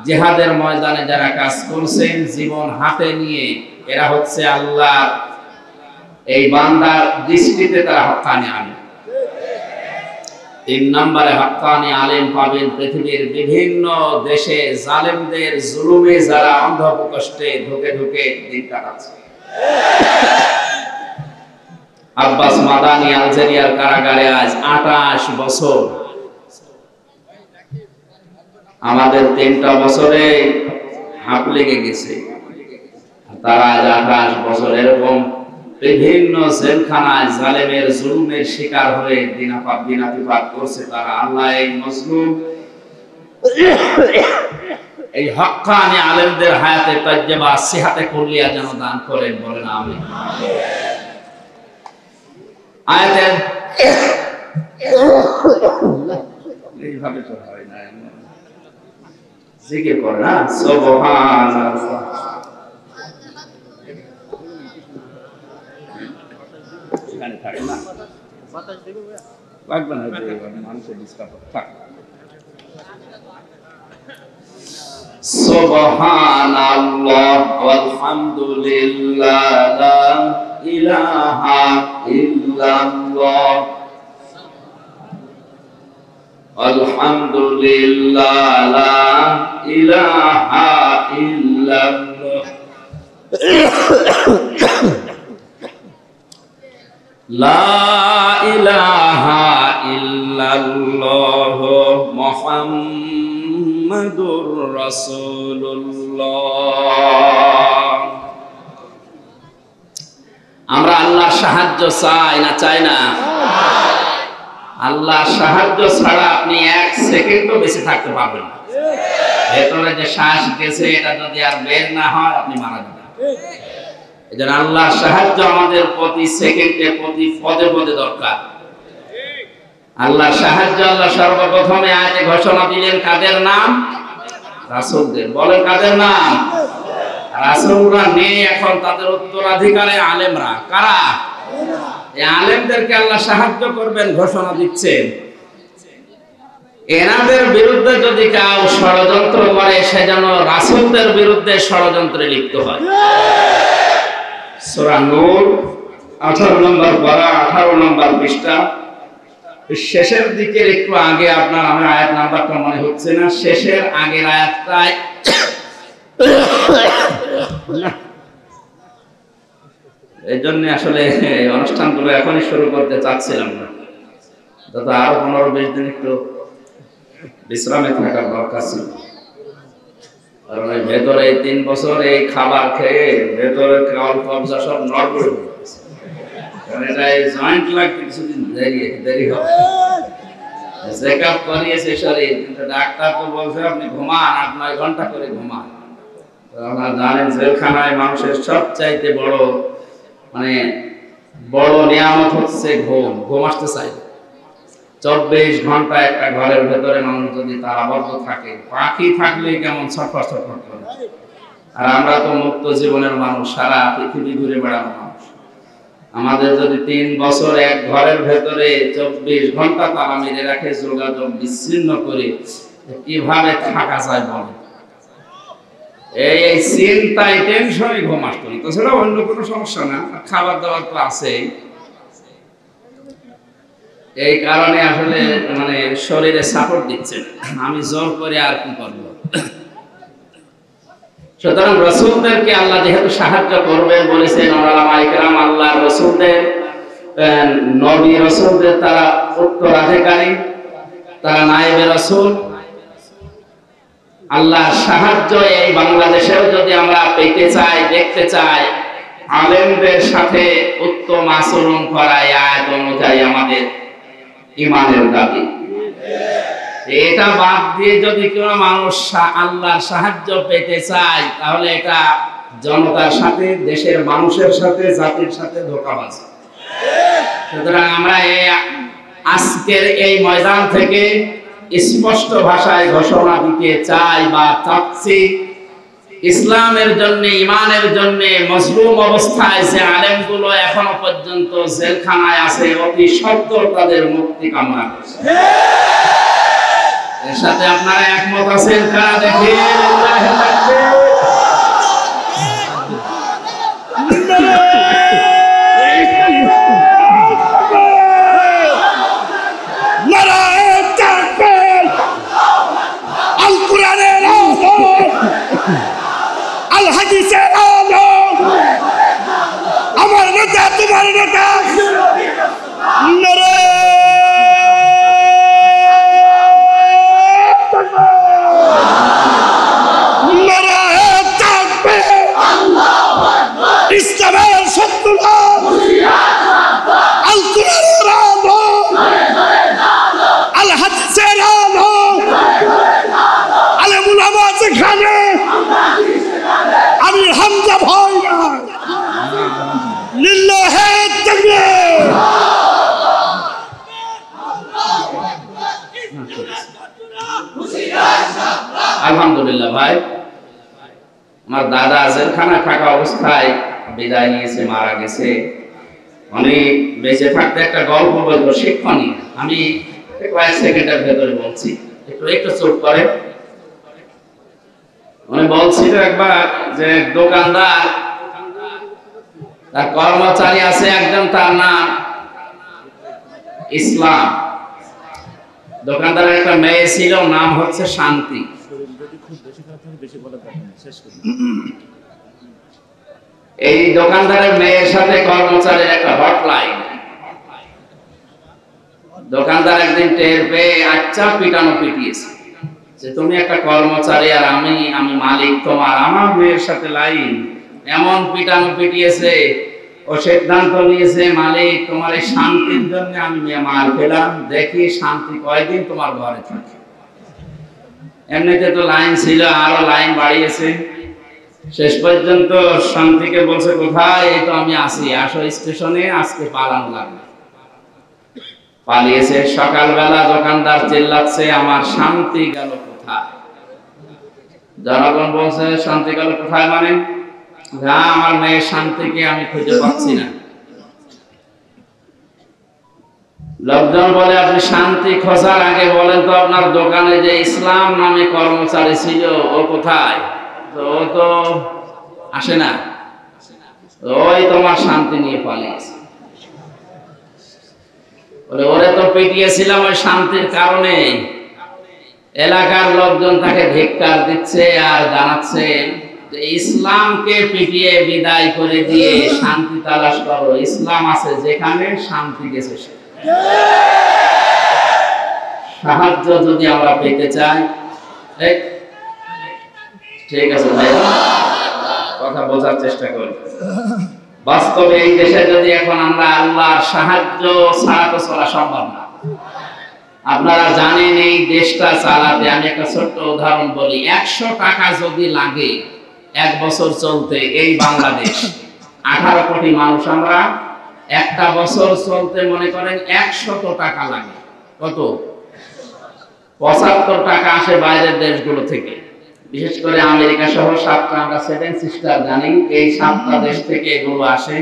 জিহাদের ময়দানে যারা কাজ করছেন জীবন হাতে নিয়ে, এরা হচ্ছে আল্লাহর এই বান্দার দৃষ্টিতে তারা হক্কানি আলেম। 3 নম্বরে হক্কানি আলেম পাবেন পৃথিবীর বিভিন্ন দেশে জালেমদের জুলুমে যারা অন্ধ প্রকোষ্ঠে ঢুকে ঢুকে দিন কাটাচ্ছে। আব্বাস মাদানি আলজেরিয়ার কারাগারে আজ 28 বছর। আমাদের 3টা বছরে হাঁপ লেগে গেছে, তারা আজ 28 বছর এরকম বিভিন্ন জেলখানায় জালেমের জুলুমের শিকার হয়ে দিনাতিপাত করছে তারা। আল্লাহ এই মজলুম এই হক্কানি আলেমদের হায়াতে তাজ্জেবা সিহাতে কুল্লিয়া যেন দান করেন, বলেন আমিন। আয়াতের এইভাবে তো হয় না, জিকির করে না সুবহানাল্লাহ। এখানে থাকে না, লাগবে না, মানুষের ডিসকাউন্ট থাক। সুবহানাল্লাহ ওয়ালহামদুলিল্লাহ লা ইলাহা ইল্লাল্লাহ আলহামদুলিল্লাহ লা ইলাহা ইল্লাল্লাহ লা ইলাহা ইল্লাল্লাহ মুহাম্মাদুর রাসূলুল্লাহ। আমরা আল্লাহর সাহায্য চাই না চাই না? আল্লাহর সাহায্য ছাড়া আপনি 1 সেকেন্ডও বেঁচে থাকতে পারবেন না। ভেতরে যে শ্বাস গেছে এটা যদি আর বের না হয় আপনি মারা যাবেন। এজন্য আল্লাহর সাহায্য আমাদের প্রতি সেকেন্ডে প্রতি পদে পদে দরকার। আল্লাহর সাহায্য আল্লাহ সর্বপ্রথমে আয়াতে ঘোষণা দিলেন কাদের নাম? রাসূলদের। বলেন কাদের নাম? রাসূলরা নেই এখন, তাদের উত্তরাধিকারে আলেমরা। কারা? এই আলেমদেরকে আল্লাহ সাহায্য করবেন ঘোষণা দিচ্ছেন। এনাদের বিরুদ্ধে যদি কেউ ষড়যন্ত্র করে সে যেন রাসূলদের বিরুদ্ধে ষড়যন্ত্রে লিপ্ত হয়। সূরা নূর 18 নম্বর পারা 18 নম্বর পৃষ্ঠা শেষের দিকের একটু আগে, আপনার আমার আয়াত নাম্বারটা মনে হচ্ছে না, শেষের আগের আয়াতটায় এই জন্য আসলে এই অনুষ্ঠানগুলো এখনই শুরু করতে চাচ্ছিলাম না, যাতে আরো 15-20 দিন একটু বিশ্রামে থাকার দরকার ছিল। কারণ এই ভেতরে 3 বছর এই খাবার খেয়ে ভেতরে কাল কবজা সব নড়বড়ে হয়ে গেছে। কারণ এটা জয়েন্ট লাগতে কিছুদিন দেরি হবে। চেক আপ করিয়েছে শরীর, কিন্তু ডাক্তার তো বলছে আপনি ঘুমান, 8-9 ঘন্টা করে ঘুমান। আপনারা জানেন জেলখানায় মানুষের সবচাইতে বড় বড় নিয়ামত হচ্ছে ঘুম। ঘুম আসতে চাই 24 ঘন্টা একটা ঘরের ভেতরে মানুষ যদি তালাবদ্ধ থাকে, পাখি থাকলে কেমন ছটফট ছটফট করে। আর আমরা তো মুক্ত জীবনের মানুষ, সারা পৃথিবী ঘুরে বেড়ানো মানুষ। আমাদের যদি 3 বছর এক ঘরের ভেতরে 24 ঘন্টা তালা মেরে রাখে, যোগাযোগ বিচ্ছিন্ন করে, কিভাবে থাকা যায় বলে? এই চিন্তায় টেনশনে ঘুম আসতো না। তাছাড়া অন্য কোনো সমস্যা না, খাবার দাবার তো আছেই। এই কারণে আসলে শরীরে সাপোর্ট দিচ্ছে, আমি জোর করে আর কি করবো। সুতরাং রাসূলদেরকে আল্লাহ যেহেতু সাহায্য করবে বলেছেন, ওলামায়ে কেরাম আল্লাহ রাসূলদের নবী রাসূলদের তারা উত্তরাধিকারী, তারা নায়েবে রাসূল। আল্লাহর সাহায্য এই বাংলাদেশেও যদি আমরা পেতে চাই, দেখতে চাই, আলেমদের সাথে উত্তম আচরণ করা আয়াত অনুযায়ী আমাদের ঈমানের দাবি। এটা বাদ দিয়ে যদি কোনো মানুষ আল্লাহর সাহায্য পেতে চায়, তাহলে এটা জনতার সাথে, দেশের মানুষের সাথে, জাতির সাথে ধোঁকাবাজ। সুতরাং আমরা আজকের এই ময়দান থেকে স্পষ্ট ভাষায় ঘোষণা দিতে চাই বা চাচ্ছি, ইসলামের জন্য, ঈমানের জন্য মজলুম অবস্থায় যে আলেমগুলো এখনো পর্যন্ত জেলখানায় আছে, অতি সত্বর তাদের মুক্তি কামনা করছে। এর সাথে আপনারা একমত আছেন? কারা দেখে আমার দাদা জেলখানা থাকা অবস্থায় বিদায় নিয়েছে, মারা গেছে। উনি বেঁচে থাকতে একটা গল্প বলবো, শিক্ষণীয়। আমি কয়েক সেকেন্ডের ভেতরে বলছি, একটু একটু চুপ করে। উনি বলছিল একবার যে দোকানদার, তার কর্মচারী আছে একজন, তার নাম ইসলাম। দোকানদারের একটা মেয়ে ছিল, নাম হচ্ছে শান্তি। এই দোকানদারের মেয়ের সাথে কর্মচারীর একটা হটলাইন। দোকানদার একদিন টের পেয়ে আচ্ছা পিটানো পিটিয়েছে যে তুমি একটা কর্মচারী আর আমি মালিক তোমার, আমার মেয়ের সাথে লাইন। এমন পিটানো পিটিয়েছে, ও সিদ্ধান্ত নিয়েছে মালিক তোমার এই শান্তির জন্য আমি মেয়ে মার খেলাম, দেখি শান্তি কয়দিন তোমার ঘরে থাকে। এমনিতে তো লাইন ছিল, আরো লাইন বাড়িয়েছে। শেষ পর্যন্ত শান্তিকে বলছে কোথায়, এই তো আমি আসি, আসো স্টেশনে, আজকে পালানো লাগবে। পালিয়েছে। সকালবেলা দোকানদার চিল্লাচ্ছে আমার শান্তি গেল কোথায়। জনগণ বলছে শান্তি গেল কোথায় মানে, হ্যাঁ আমার মেয়ে শান্তিকে আমি খুঁজে পাচ্ছি না। লোকজন বলে আপনি শান্তি খোঁজার আগে বলেন তো আপনার দোকানে যে ইসলাম নামে কর্মচারী ছিল ও কোথায়? তো ও তো আসে না, ওই তোমার শান্তি নিয়ে পালিয়েছে। বলে ওরে তো পিটিয়েছিলাম ওই শান্তির কারণে। এলাকার লোকজন তাকে ধিক্কার দিচ্ছে আর জানাচ্ছে যে ইসলামকে পিটিয়ে বিদায় করে দিয়ে শান্তি তালাশ করো, ইসলাম আছে যেখানে শান্তি গেছে। সাহায্য যদি আমরা পেতে চাই, ঠিক আছে ভাই, কথা বোঝার চেষ্টা করি। বাস্তবে এই দেশে যদি এখন আমরা আল্লাহর সাহায্য ছাড়া তো চলা সম্ভব না। আপনারা জানেন এই দেশটা চালাতে, আমি একটা ছোট্ট উদাহরণ বলি, 100 টাকা যদি লাগে 1 বছর চলতে, এই বাংলাদেশ 18 কোটি মানুষ, আমরা একটা বছর চলতে মনে করেন 100 টাকা লাগে। কত? 75 টাকা আসে বাইরের দেশগুলো থেকে, বিশেষ করে আমেরিকা সহ 7টা, আমরা 7 সিস্টার জানি, এই 7টা দেশ থেকে এগুলো আসে।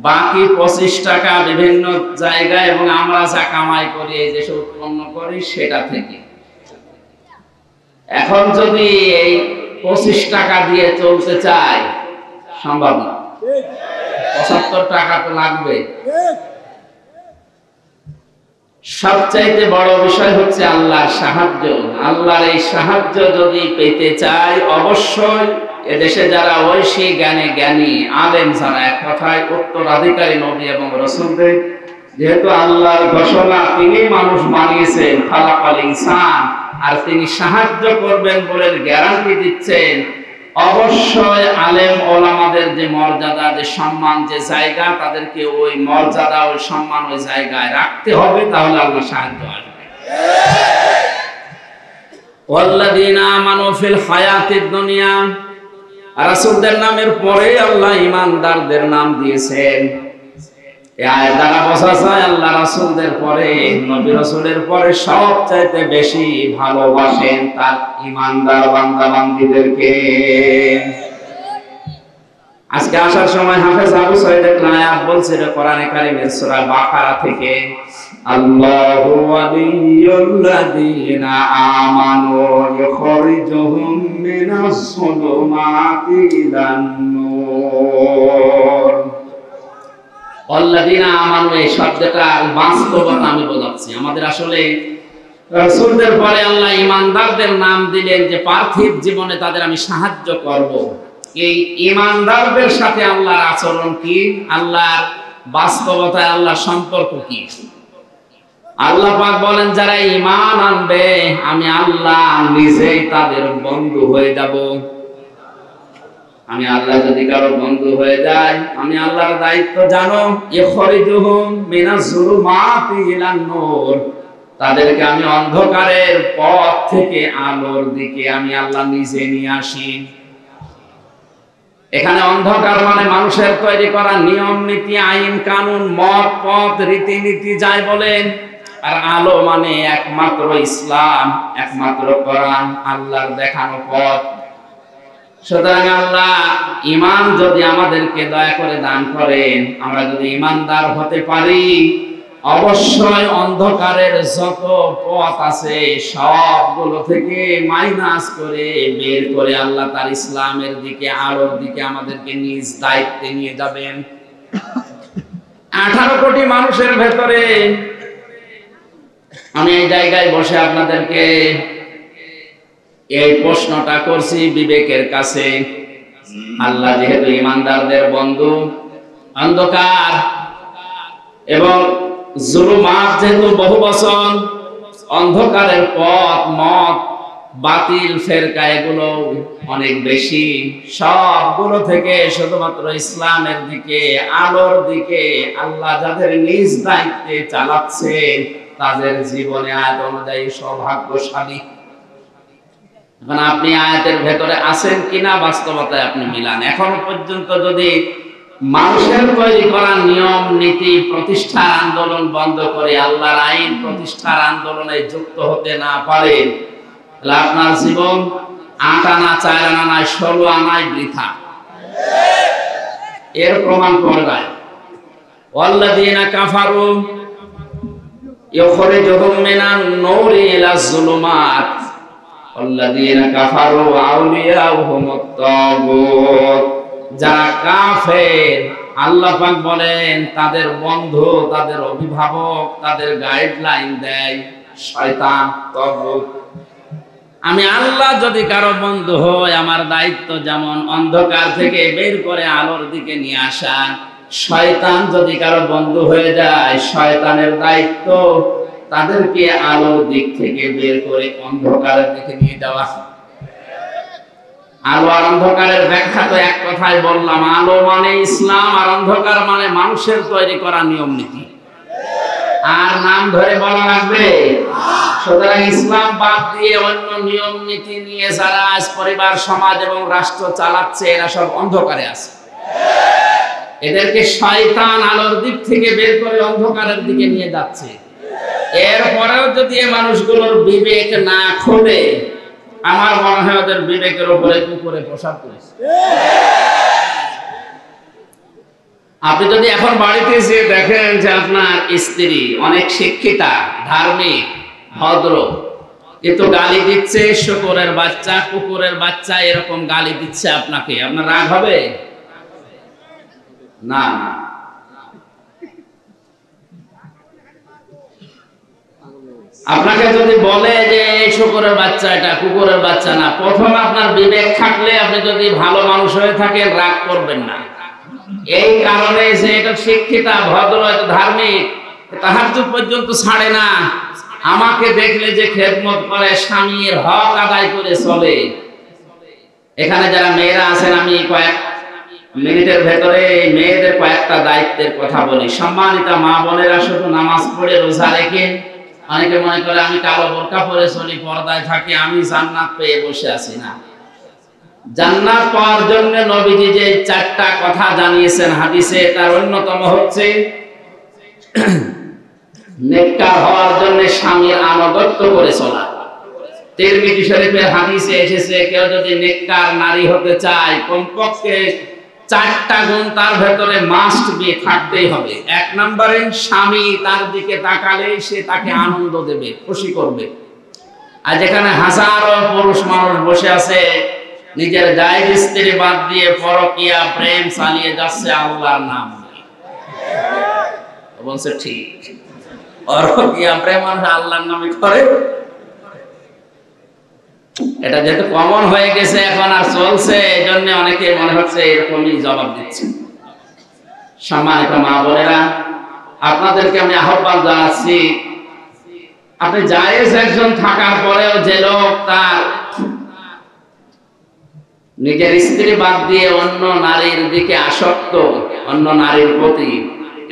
বাকি 25 টাকা বিভিন্ন জায়গায়, এবং আমরা যা কামাই করি এই দেশে উৎপন্ন করি সেটা থেকে। এখন যদি এই 25 টাকা দিয়ে চলতে চাই, সম্ভব না। 75 টাকা তো লাগবে। সবচাইতে বড় বিষয় হচ্ছে আল্লাহর সাহায্য। আল্লাহর এই সাহায্য যদি পেতে চাই, অবশ্যই এদেশে যারা ঐশী জ্ঞানে জ্ঞানী আলেম, যারা এক কথায় উত্তরাধিকারী নবী এবং রাসূলদের, যেহেতু আল্লাহর ঘোষণা তিনি মানুষ বানিয়েছেন, খালাকাল ইনসান, আর তিনি সাহায্য করবেন বলে গ্যারান্টি দিচ্ছেন, অবশ্যই আলেম ওলামাদের যে মর্যাদা, যে সম্মান, যে জায়গা, তাদেরকে ওই মর্যাদা, ওই সম্মান, ওই জায়গায় রাখতে হবে, তাহলে আল্লাহ সাহায্য আসবে। ওয়াল্লাযীনা আমানু ফিল হায়াতিদ দুনিয়া, রাসূলদের নামের পরে আল্লাহ ঈমানদারদের নাম দিয়েছেন। এই আয়াত দ্বারা বোঝা যায় আল্লাহ রাসূলদের পরে, নবী রাসূলের পরে সবচাইতে বেশি ভালোবাসেন তার ঈমানদার বান্দা বান্দীদেরকে। আজকে আসার সময় হাফেজ আবু সাঈদ একটা আয়াত বলছিল কোরআনে কারীমের সূরা বাকারা থেকে, আল্লাহু ওয়ালিয়ুল্লাযীনা আমানু ইখরিজুহুম মিনাস যুলুমাতি ইলান নূর। আল্লাযীনা আমানু, এই শব্দটা বাস্তবতা আমি বোঝাচ্ছি। আমাদের আসলে রাসূলদের পরে আল্লাহ ঈমানদারদের নাম দিলেন যে পার্থিব জীবনে তাদের আমি সাহায্য করব। এই ঈমানদারদের সাথে আল্লাহর আচরণ কি, আল্লাহর বাস্তবতায় আল্লাহর সম্পর্ক কি? আল্লাহ পাক বলেন যারা ঈমান আনবে আমি আল্লাহ নিজেই তাদের বন্ধু হয়ে যাব। আমি আল্লাহ যদি কারো বন্ধু হয়ে যাই, আমি আল্লাহর দায়িত্ব জানো, ইখরিজুহুম মিনাজ যুলুমাতি ইলান নূর, তাদেরকে আমি অন্ধকারের পথ থেকে আলোর দিকে আমি আল্লাহ নিজে নিয়ে আসি। এখানে অন্ধকার মানে মানুষের তৈরি করা নিয়ম নীতি, আইন কানুন, মত পথ রীতিনীতি যাই বলেন, আর আলো মানে একমাত্র ইসলাম, একমাত্র কোরআন, আল্লাহর দেখানো পথ। সুতরাং আল্লাহ ঈমান যদি আমাদেরকে দয়া করে দান করেন, আমরা যদি ঈমানদার হতে পারি, অবশ্যই অন্ধকারের যত পথ আছে সবগুলো থেকে মাইনাস করে বের করে আল্লাহ তার ইসলামের দিকে, আলোর দিকে আমাদেরকে নিজ দায়িত্বে নিয়ে যাবেন। 18 কোটি মানুষের ভেতরে আমি এই জায়গায় বসে আপনাদেরকে এই প্রশ্নটা করছি বিবেকের কাছে। আল্লাহ যেহেতু ঈমানদারদের বন্ধু, অন্ধকার এবং জুলুমাত যেহেতু বহু বচন, অন্ধকারের পথ, মত, বাতিল ফেরকা এগুলো অনেক বেশি, সবগুলো থেকে শুধুমাত্র ইসলামের দিকে, আলোর দিকে আল্লাহ যাদের নিজ দায়িত্বে চালাচ্ছে তাদের জীবনে আয়াত অনুযায়ী সৌভাগ্যশালী। এখন আপনি আয়াতের ভেতরে আছেন কিনা বাস্তবতায় আপনি মিলান। এখনো পর্যন্ত যদি মানুষের তৈরি করা নিয়ম নীতি প্রতিষ্ঠার আন্দোলন বন্ধ করে আল্লাহর আইন প্রতিষ্ঠার আন্দোলনে যুক্ত হতে না পারেন, তাহলে আপনার জীবন 8 আনা 4 আনা নয় 16 আনায় বৃথা। এর প্রমাণ পড়ায় ওয়াল্লাযীনা কাফারু ইখরিজুহুম মিনান নূরি ইলাজ যুলুমাত ওয়াল্লাযীনা কাফারু আউলিয়াউহুমুত তাগুত। যারা কাফের, আল্লাহ পাক বলেন তাদের বন্ধু, তাদের অভিভাবক, তাদের গাইডলাইন দেয় শয়তান, তাগুত। আমি আল্লাহ যদি কারো বন্ধু হই, আমার দায়িত্ব যেমন অন্ধকার থেকে বের করে আলোর দিকে নিয়ে আসা, শয়তান যদি কারো বন্ধু হয়ে যায়, শয়তানের দায়িত্ব তাদেরকে আলোর দিক থেকে বের করে অন্ধকারের দিকে নিয়ে যাওয়া। আলো আর অন্ধকারের ব্যাখ্যা তো এক কথায় বললাম, আলো মানে ইসলাম আর অন্ধকার মানে মানুষের তৈরি করা নিয়ম নীতি। আর নাম ধরে বলা লাগবে? সুতরাং ইসলাম বাদ দিয়ে অন্য নিয়ম নীতি নিয়ে যারা আজ পরিবার, সমাজ এবং রাষ্ট্র চালাচ্ছে, এরা সব অন্ধকারে আছে। এদেরকে শয়তান আলোর দিক থেকে বের করে অন্ধকারের দিকে নিয়ে যাচ্ছে। এরপরেও যদি এই মানুষগুলোর বিবেক না খোলে, আমার মনে হয় ওদের বিবেকের উপরে কুকুরে প্রসাদ করেছে। আপনি যদি এখন বাড়িতে যে দেখেন যে আপনার স্ত্রী অনেক শিক্ষিতা, ধার্মিক, ভদ্র, কিন্তু গালি দিচ্ছে, শূকরের বাচ্চা, কুকুরের বাচ্চা, এরকম গালি দিচ্ছে আপনাকে, আপনার রাগ হবে না? আপনাকে যদি বলে যে এই শূকরের বাচ্চা, এটা কুকুরের বাচ্চা না, প্রথমে আপনার বিবেক থাকলে, আপনি যদি ভালো মানুষ হয়ে থাকেন, রাগ করবেন না। এই কারণে যে এটা শিক্ষিতা, ভদ্র, এটা ধার্মিক, তাহাজ্জুদ পর্যন্ত ছাড়ে না, আমাকে দেখলে যে খেদমত করে, স্বামীর হক আদায় করে চলে। এখানে যারা মেয়েরা আছেন, আমি কয়েক মিনিটের ভেতরে মেয়েদের কয়েকটা দায়িত্বের কথা বলি। সম্মানিতা মা বোনেরা, শুধু নামাজ পড়ে রোজা রেখে অনেকে মনে করে আমি কালো বোরকা পরে চলি, পর্দায় থাকি, আমি জান্নাত পেয়ে বসে আছি। না, জান্নাত পাওয়ার জন্য নবীজি যে 4টা কথা জানিয়েছেন হাদিসে, তার অন্যতম হচ্ছে নেককার হওয়ার জন্য স্বামীর আনুগত্য করে চলা। তিরমিজি শরীফের হাদিসে এসেছে, কেউ যদি নেককার নারী হতে চায়, কমপক্ষে 4টা গুণ তার ভেতরে মাস্ট বি, থাকতেই হবে। 1 নম্বরে, স্বামী তার দিকে তাকালে সে তাকে আনন্দ দেবে, খুশি করবে। আর যেখানে হাজারো পুরুষ মানুষ বসে আছে, নিজের জায়েজ স্ত্রী বাদ দিয়ে পরকীয়া প্রেম চালিয়ে যাচ্ছে আল্লাহর নাম নিয়ে। বলছে ঠিক, পরকীয়া প্রেম মানুষ আল্লাহর নামে করে। এটা যেহেতু কমন হয়ে গেছে এখন আর চলছে, এই জন্য অনেকে মনে হচ্ছে এরকমই জবাব দিচ্ছে। সম্মানিত মা বোনেরা, আপনাদেরকে আমি আহ্বান জানাচ্ছি, আপনি জায়েজ একজন থাকার পরেও যে লোক তার নিজের স্ত্রী বাদ দিয়ে অন্য নারীর দিকে আসক্ত, অন্য নারীর প্রতি,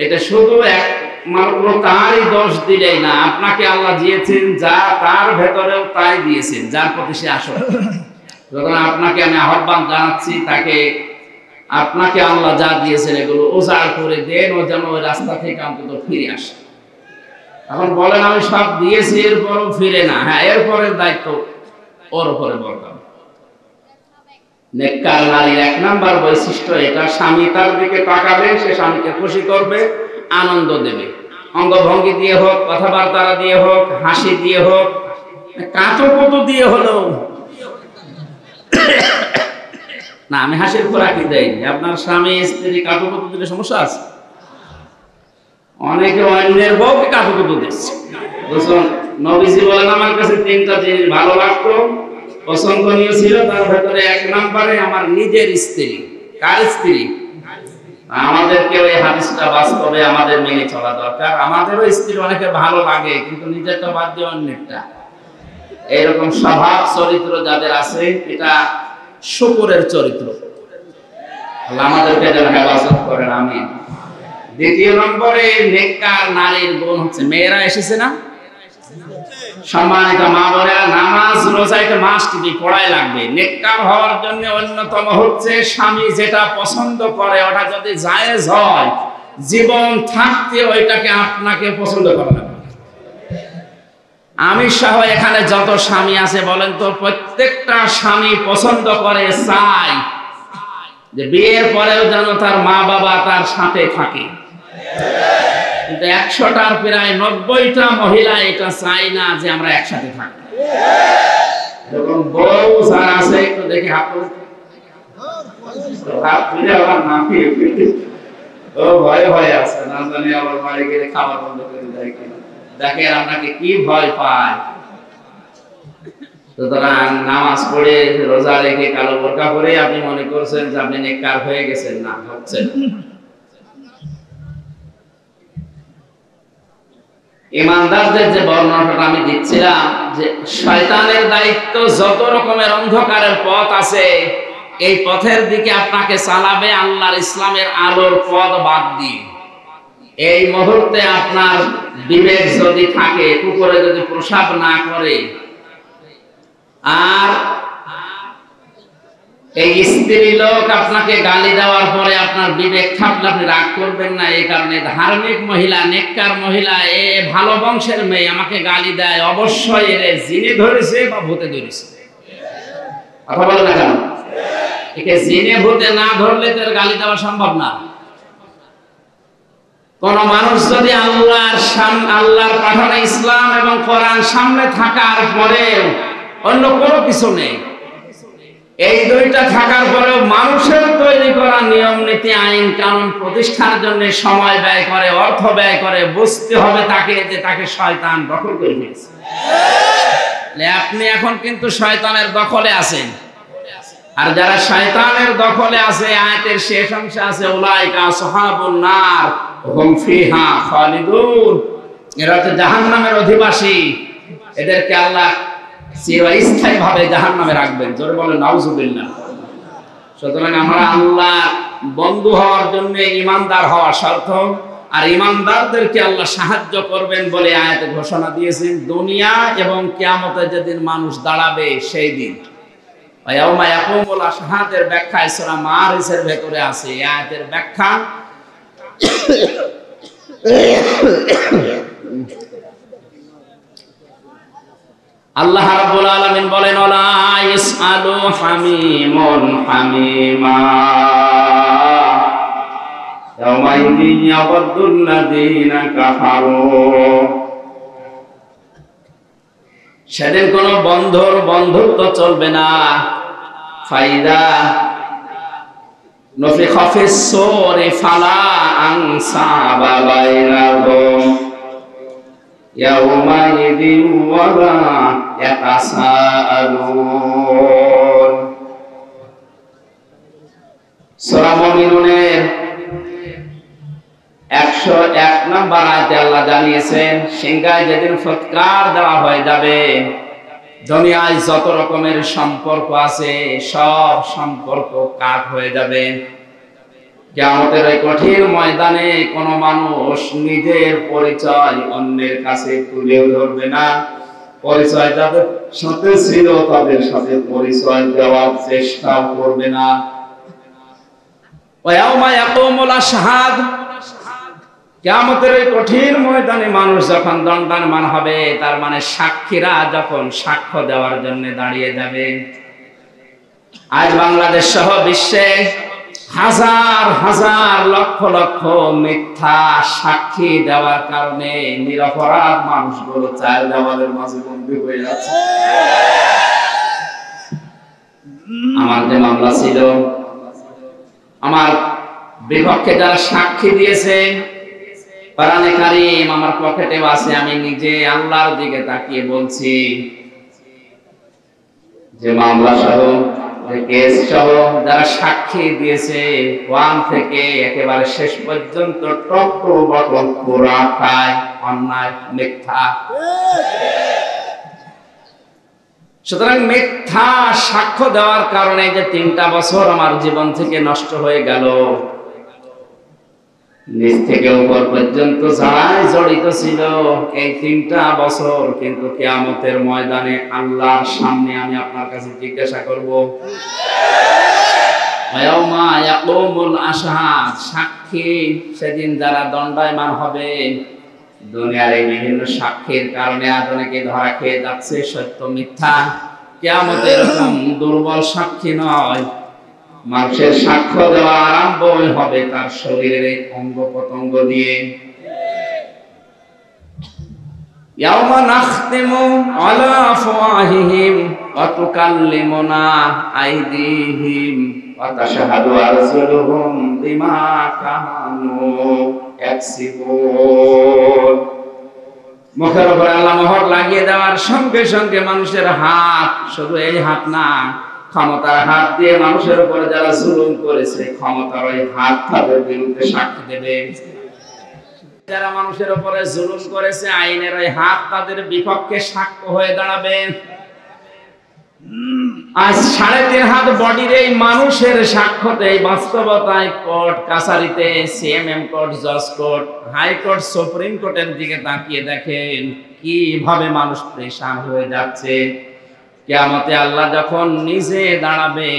এটা শুধু একমাত্র তারই দোষ দিলেই না, আপনাকে আল্লাহ দিয়েছেন যা, তার ভেতরেও তাই দিয়েছেন যার প্রতি সে আসক্ত। যখন আপনাকে আমি আহ্বান জানাচ্ছি, তাকে, আপনাকে আল্লাহ যা দিয়েছেন এগুলো উজাড় করে দেন, ও যেন ওই রাস্তা থেকে অন্তত ফিরে আসে। এখন বলেন আমি সব দিয়েছি, এরপরও ফিরে না, হ্যাঁ, এরপরের দায়িত্ব ওর উপরে বলতাম। নেককার নারীর এক নাম্বার বৈশিষ্ট্য এটা, স্বামী তার দিকে তাকাবে, সে স্বামীকে খুশি করবে, আনন্দ দেবে, অঙ্গভঙ্গি দিয়ে হোক, কথাবার্তা দিয়ে হোক, হাসি দিয়ে হোক, কাতুকুতু দিয়ে হলো না। আমি হাসির খোরাকি দেয়নি। আপনার স্বামী স্ত্রী কাতুকুতু দিলে সমস্যা আছে? অনেকে অন্যের বউকে কাতুকুতু দিচ্ছে। বুঝুন, নবীজি বলেন আমার কাছে তিনটা জিনিস ভালো লাগতো, পছন্দনীয় ছিল, তার ভেতরে এক নম্বরে আমার নিজের স্ত্রী। কার স্ত্রী? আমাদেরকে ওই হাদিসটা বাস্তবে আমাদের মেনে চলা দরকার। আমাদেরও স্ত্রী অনেকে ভালো লাগে, কিন্তু নিজেরটা বাদ দিয়ে অন্যেরটা। এইরকম স্বভাব চরিত্র যাদের আছে, এটা শুকরের চরিত্র। আল্লাহ আমাদেরকে যেন হেফাজত করেন, আমিন। দ্বিতীয় নম্বরে নেককার নারীর গুণ হচ্ছে, মেয়েরা এসেছে না? সম্মানিত মা বোনেরা, নামাজ রোজা এটা মাস্ট বি, পড়াই লাগবে। নেককার হওয়ার জন্য অন্যতম হচ্ছে স্বামী যেটা পছন্দ করে ওটা যদি জায়েজ হয়, জীবন থাকতে ওইটাকে আপনাকে পছন্দ করা লাগবে। আমি সহ এখানে যত স্বামী আছে বলেন তো, প্রত্যেকটা স্বামী পছন্দ করে, চাই যে বিয়ের পরেও যেন তার মা বাবা তার সাথে থাকে। কিন্তু 100টার প্রায় 90টা মহিলা এটা চাই না যে আমরা একসাথে থাকি। যখন বউ যারা আছে একটু দেখে হাত তুলে আবার নামিয়ে ও ভয়ে ভয়ে আছে, না জানি আবার বাড়ি গেলে খাবার বন্ধ করে দেয় কিনা। দেখেন আপনাকে কি ভয় পায়। সুতরাং নামাজ পড়ে রোজা রেখে কালো বোরকা পরে আপনি মনে করছেন যে আপনি নেককার হয়ে গেছেন, না, হচ্ছেন। ইমানদারদের যে বর্ণনাটা আমি দিচ্ছিলাম, যে শয়তানের দায়িত্ব যত রকমের অন্ধকারের পথ আছে, এই পথের দিকে আপনাকে চালাবে আল্লাহর ইসলামের আলোর পথ বাদ দিয়ে। এই মুহূর্তে আপনার বিবেক যদি থাকে, কুকুরে যদি প্রসাব না করে, আর এই স্ত্রী লোক আপনাকে গালি দেওয়ার পরে আপনার বিবেক থাকলে আপনি রাগ করবেন না। এই কারণে ধার্মিক মহিলা, নেককার মহিলা, এ ভালো বংশের মেয়ে আমাকে গালি দেয়, অবশ্যই এর জিনে ধরেছে বা ভূতে ধরেছে। কথা বলে না কেন? একে জিনে ভূতে না ধরলে তার গালি দেওয়া সম্ভব না। কোন মানুষ যদি আল্লাহর পাঠানো ইসলাম এবং কোরআন সামনে থাকার পরেও অন্য কোনো কিছু নেই, এই দুইটা থাকার পরেও মানুষের তৈরি করা নিয়ম নীতি আইন কানুন প্রতিষ্ঠার জন্য সময় ব্যয় করে, অর্থ ব্যয় করে, বুঝতে হবে তাকে যে তাকে শয়তান দখল করে ফেলেছে। আপনি এখন কিন্তু শয়তানের দখলে আছেন। আর যারা শয়তানের দখলে আছে, আয়াতের শেষ অংশে আছে উলাইকা আসহাবুন নার হুম ফিহা খালিদুন, এরা তো জাহান্নামের অধিবাসী। এদেরকে আল্লাহ চিরস্থায়ী ভাবে জাহান্নামে রাখবেন। জোরে বলেন নাউজুবিল্লাহ। সুতরাং আমরা আল্লাহ বন্ধু হওয়ার জন্য ইমানদার হওয়া শর্ত, আর ইমানদারদেরকে আল্লাহ সাহায্য করবেন বলে আয়াতে ঘোষণা দিয়েছেন। দুনিয়া এবং কিয়ামতে যেদিন মানুষ দাঁড়াবে সেই দিন, ইয়াউমা ইয়াকুমুল আশহাদের ব্যাখ্যা সূরা মারিসের ভেতরে আছে। এই আয়াতের ব্যাখ্যা আল্লাহ রাব্বুল আলামিন বলেন, ওয়ালা ইয়াসআলু হামিমুন হামিমা ইয়াউমা ইযিন ইয়াবদুল্লাযীনা কাফারু। সেদিন কোন বন্ধুর বন্ধুত্ব চলবে না। ফাইদা নফিখা ফিস সূরি ফালা আনসাবা বাইনাহুম ইয়াউমাইযিন ওয়ালা ইয়াতাসাআলুন। সূরা মুমিনুনের 101 নম্বর আয়াতে আল্লাহ জানিয়েছেন, সিংহায় যেদিন ফুৎকার দেওয়া হয়ে যাবে, দুনিয়ায় যত রকমের সম্পর্ক আছে সব সম্পর্ক কাট হয়ে যাবে। কিয়ামতের এই কঠিন ময়দানে কোন মানুষ নিজের পরিচয় অন্যের কাছে তুলে ধরবে না। পরিচয় যাদের সাথে ছিল তাদের সাথে পরিচয় দেওয়ার চেষ্টাও করবে না। ওয়ায়াউমা ইয়াকুমুল আশহাদ, কিয়ামতের এই কঠিন ময়দানে মানুষ যখন দণ্ডায়মান হবে, তার মানে সাক্ষীরা যখন সাক্ষ্য দেওয়ার জন্য দাঁড়িয়ে যাবে, আজ বাংলাদেশ সহ বিশ্বে হাজার হাজার লক্ষ লক্ষ মিথ্যা সাক্ষী দেওয়ার কারণে নিরপরাধ মানুষগুলো চার দেওয়ালের মাঝে বন্দী হয়ে যাচ্ছে। আমার যে মামলা ছিল, আমার বিপক্ষে যারা সাক্ষী দিয়েছে, কোরআনে কারীম আমার পকেটেও আছে, আমি নিজে আল্লাহর দিকে তাকিয়ে বলছি যে মামলা সহ কেস সহ যারা সাক্ষী দিয়েছে, ওয়ান থেকে একেবারে শেষ পর্যন্ত টপ টু বটম পুরা খায় অন্যায় মিথ্যা। সুতরাং মিথ্যা সাক্ষ্য দেওয়ার কারণে যে 3টা বছর আমার জীবন থেকে নষ্ট হয়ে গেল, নিচ থেকে উপর পর্যন্ত যারাই জড়িত ছিল এই 3টা বছর কিন্তু কিয়ামতের ময়দানে আল্লাহর সামনে আমি আপনার কাছে জিজ্ঞাসা করব। ওয়ায়াউমা ইয়াকুমুল আশহাদ, সাক্ষী সেদিন যারা দণ্ডায়মান হবে। দুনিয়ার এই বিভিন্ন সাক্ষীর কারণে আজ অনেকে ধরা খেয়ে যাচ্ছে সত্য মিথ্যা। কিয়ামতে এরকম দুর্বল সাক্ষী নয়, মানুষের সাক্ষ্য দেওয়া আরম্ভ হবে তার শরীরের অঙ্গ প্রত্যঙ্গ দিয়ে। ইয়াউমা নাখতিমু আলা আফওয়াহিহিম ওয়া তুকাল্লিমুনা আইদিহিম ওয়া তাশহাদু আরজুলুহুম বিমা কানু ইয়াকসিবুন। মুখের উপরে আল্লাহ মোহর লাগিয়ে দেওয়ার সঙ্গে সঙ্গে মানুষের হাত, শুধু এই হাত না, ক্ষমতার হাত দিয়ে মানুষের উপরে যারা জুলুম করেছে, ক্ষমতার ওই হাত তাদের বিরুদ্ধে সাক্ষী দেবে। যারা মানুষের উপরে জুলুম করেছে, আইনের ওই হাত তাদের বিপক্ষে সাক্ষ্য হয়ে দাঁড়াবে। আজ 3.5 হাত বডির এই মানুষের সাক্ষ্যতে বাস্তবতায় কোর্ট কাছারিতে, সিএমএম কোর্ট, জজ কোর্ট, হাইকোর্ট, সুপ্রিম কোর্টের দিকে তাকিয়ে দেখেন কিভাবে মানুষ পেরেশান হয়ে যাচ্ছে। কিয়ামতে আল্লাহ যখন নিজে দাঁড়াবে,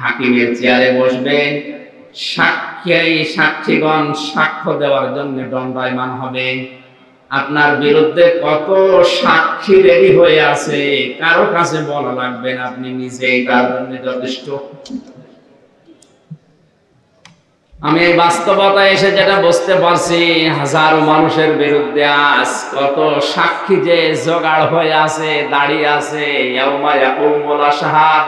হাকিমের চেয়ারে বসবে, সাক্ষীগণ সাক্ষ্য দেওয়ার জন্য দণ্ডায়মান হবে। আপনার বিরুদ্ধে কত সাক্ষী রেডি হয়ে আছে, কারো কাছে বলা লাগবে না, আপনি নিজেই তার জন্য যথেষ্ট। আমি এই বাস্তবতায় এসে যেটা বুঝতে পারছি, হাজারো মানুষের বিরুদ্ধে আজ কত সাক্ষী যে জোগাড় হয়ে আছে, দাঁড়িয়ে আছে। ইয়াউমা ইয়াকুমুল আশহাদ,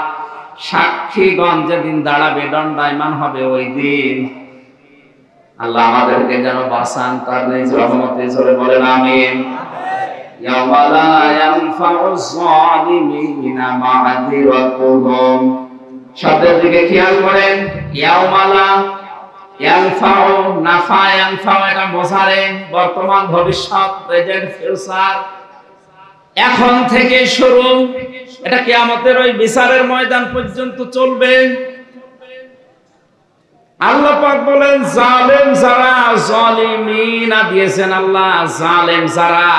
সাক্ষীগণ যেদিন দাঁড়াবে, দণ্ডায়মান হবে ওই দিন। আল্লাহ আমাদেরকে যেন বাঁচান তার নিজ রহমতে, জোরে বলেন আমিন। ইয়াউমা লা ইয়ানফাউয যালিমিনা মা'যিরাতুহুম, শব্দের দিকে খেয়াল করেন। ইয়াউমা লা ইয়ানফাউ, নাফা ইয়ানফাউ এটা বোঝারে বর্তমান, ভবিষ্যৎ, প্রেজেন্ট, ফিউচার। এখন থেকে শুরু, এটা কিয়ামতের ওই বিচারের ময়দান পর্যন্ত চলবে। আল্লাহ পাক বলেন জালেম যারা, জালিমিনা দিয়েছেন আল্লাহ, জালেম যারা,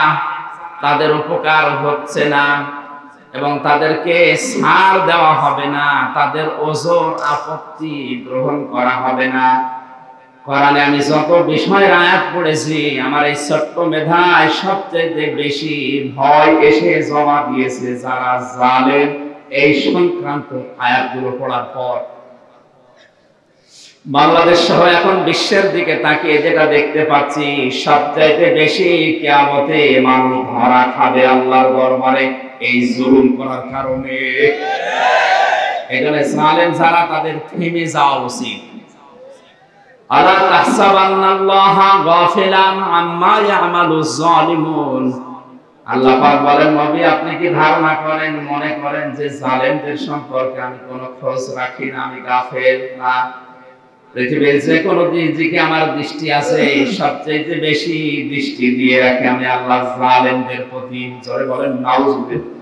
তাদের উপকার হচ্ছে না এবং তাদেরকে ছাড় দেওয়া হবে না, তাদের ওজর আপত্তি গ্রহণ করা হবে না। কোরআনে আমি যত বিষয়ের আয়াত পড়েছি, আমার এই ছোট্ট মেধায় সবচেয়ে বেশি ভয় এসে জমা দিয়েছে যারা জালেম, এই সংক্রান্ত আয়াতগুলো পড়ার পর। বাংলাদেশ সহ এখন বিশ্বের দিকে তাকিয়ে যেটা দেখতে পাচ্ছি, সবচাইতে বেশি কিয়ামতে মানুষ ধরা খাবে আল্লাহর দরবারে এই জুলুম করার কারণে। এখানে জালেম যারা, তাদের থেমে যাওয়া উচিত। আলা তাহসাবান্নাল্লাহা গাফিলান আম্মা ইয়ামালুজ জালিমুন। আল্লাহ পাক বলেন, নবী আপনি কি ধারণা করেন, মনে করেন যে জালেমদের সম্পর্কে আমি কোনো খোঁজ রাখি না, আমি গাফেল? না, পৃথিবীর যে কোনো দিকে আমার দৃষ্টি আছে, সবচেয়ে বেশি দৃষ্টি দিয়ে রাখি আমি আল্লাহ জালেমদের প্রতি। জোরে বলেন নাউজুবিল্লাহ।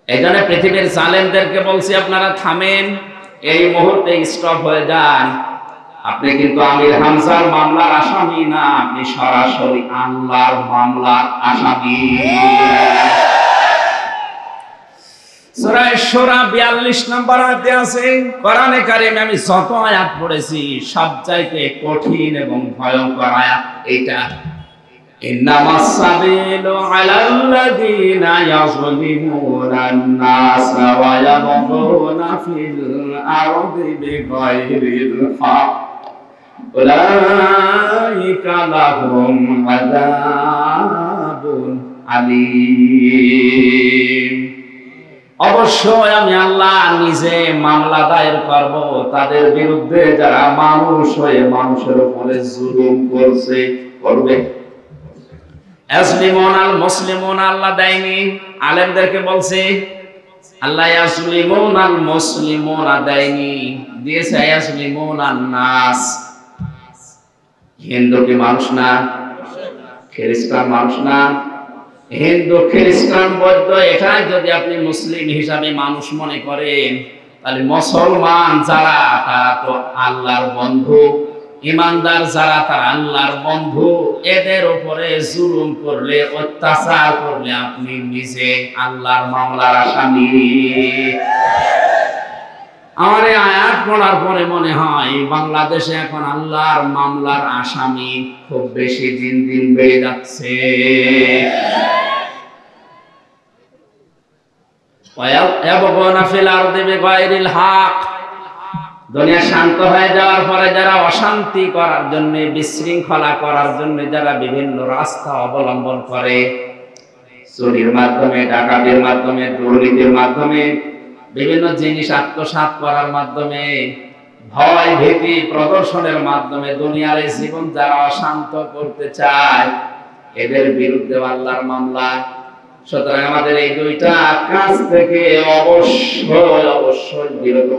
এই জন্য পৃথিবীর জালেমদেরকে বলছি, আপনারা থামেন, এই মুহূর্তে স্টপ হয়ে যান। আপনি কিন্তু আমির হামজার মামলার আসামি না, আপনি সরাসরি আল্লাহর মামলার আসামি। সূরা সূরা 42 নম্বর আয়াতে আছে, কোরআনে কারীমে আমি যত আয়াত পড়েছি সবচাইতে কঠিন এবং ভয়ঙ্কর আয়াত এইটা। ইন্নামাস সাবিলু আলাল্লাযীনা ইয়াযলিমুনান নাসা ওয়া ইয়াবগুনা ফিল আরদি বিগাইরিল হক উলাইকা লাহুম আযাবুন আলীম। অবশ্যই আমি আল্লাহ নিজে মামলা দায়ের করব তাদের বিরুদ্ধে যারা মানুষ হয়ে মানুষের উপরে জুলুম করছে, করবে। ইয়াসলিমুন আল মুসলিমুন আল্লাহ দেয়নি, আলেমদেরকে বলছে। আল্লাহ ইয়াসলিমুন আল মুসলিমুন দেয়নি, দিয়েছে ইয়াসলিমুন আন নাস। হিন্দু কি মানুষ না? খ্রিস্টান মানুষ না? হিন্দু খ্রিস্টান বৌদ্ধ এটা যদি আপনি মুসলিম হিসাবে মানুষ মনে করেন, তাহলে মুসলমান যারা তারা তো আল্লাহর বন্ধু, ইমানদার যারা তারা আল্লাহর বন্ধু। এদের উপরে জুলুম করলে, অত্যাচার করলে আপনি নিজে আল্লাহর মামলার আসামি। আমার এই আয়াত পড়ার পরে মনে হয় বাংলাদেশে এখন আল্লাহর মামলার আসামি খুব বেশি দিন দিন বেড়ে যাচ্ছে। দুনিয়া শান্ত হয়ে যাওয়ার পরে যারা অশান্তি করার জন্য, বিশৃঙ্খলা করার জন্য যারা বিভিন্ন রাস্তা অবলম্বন করে, চুরির মাধ্যমে, ডাকাতির মাধ্যমে, দুর্নীতির মাধ্যমে, বিভিন্ন জিনিস আত্মসাৎ করার মাধ্যমে, ভয় ভীতি প্রদর্শনের মাধ্যমে দুনিয়ার এই জীবন যারা অশান্ত করতে চায়, এদের বিরুদ্ধে আল্লাহর মামলা। সুতরাং আমাদের এই দুইটা কাজ থেকে অবশ্যই বিরত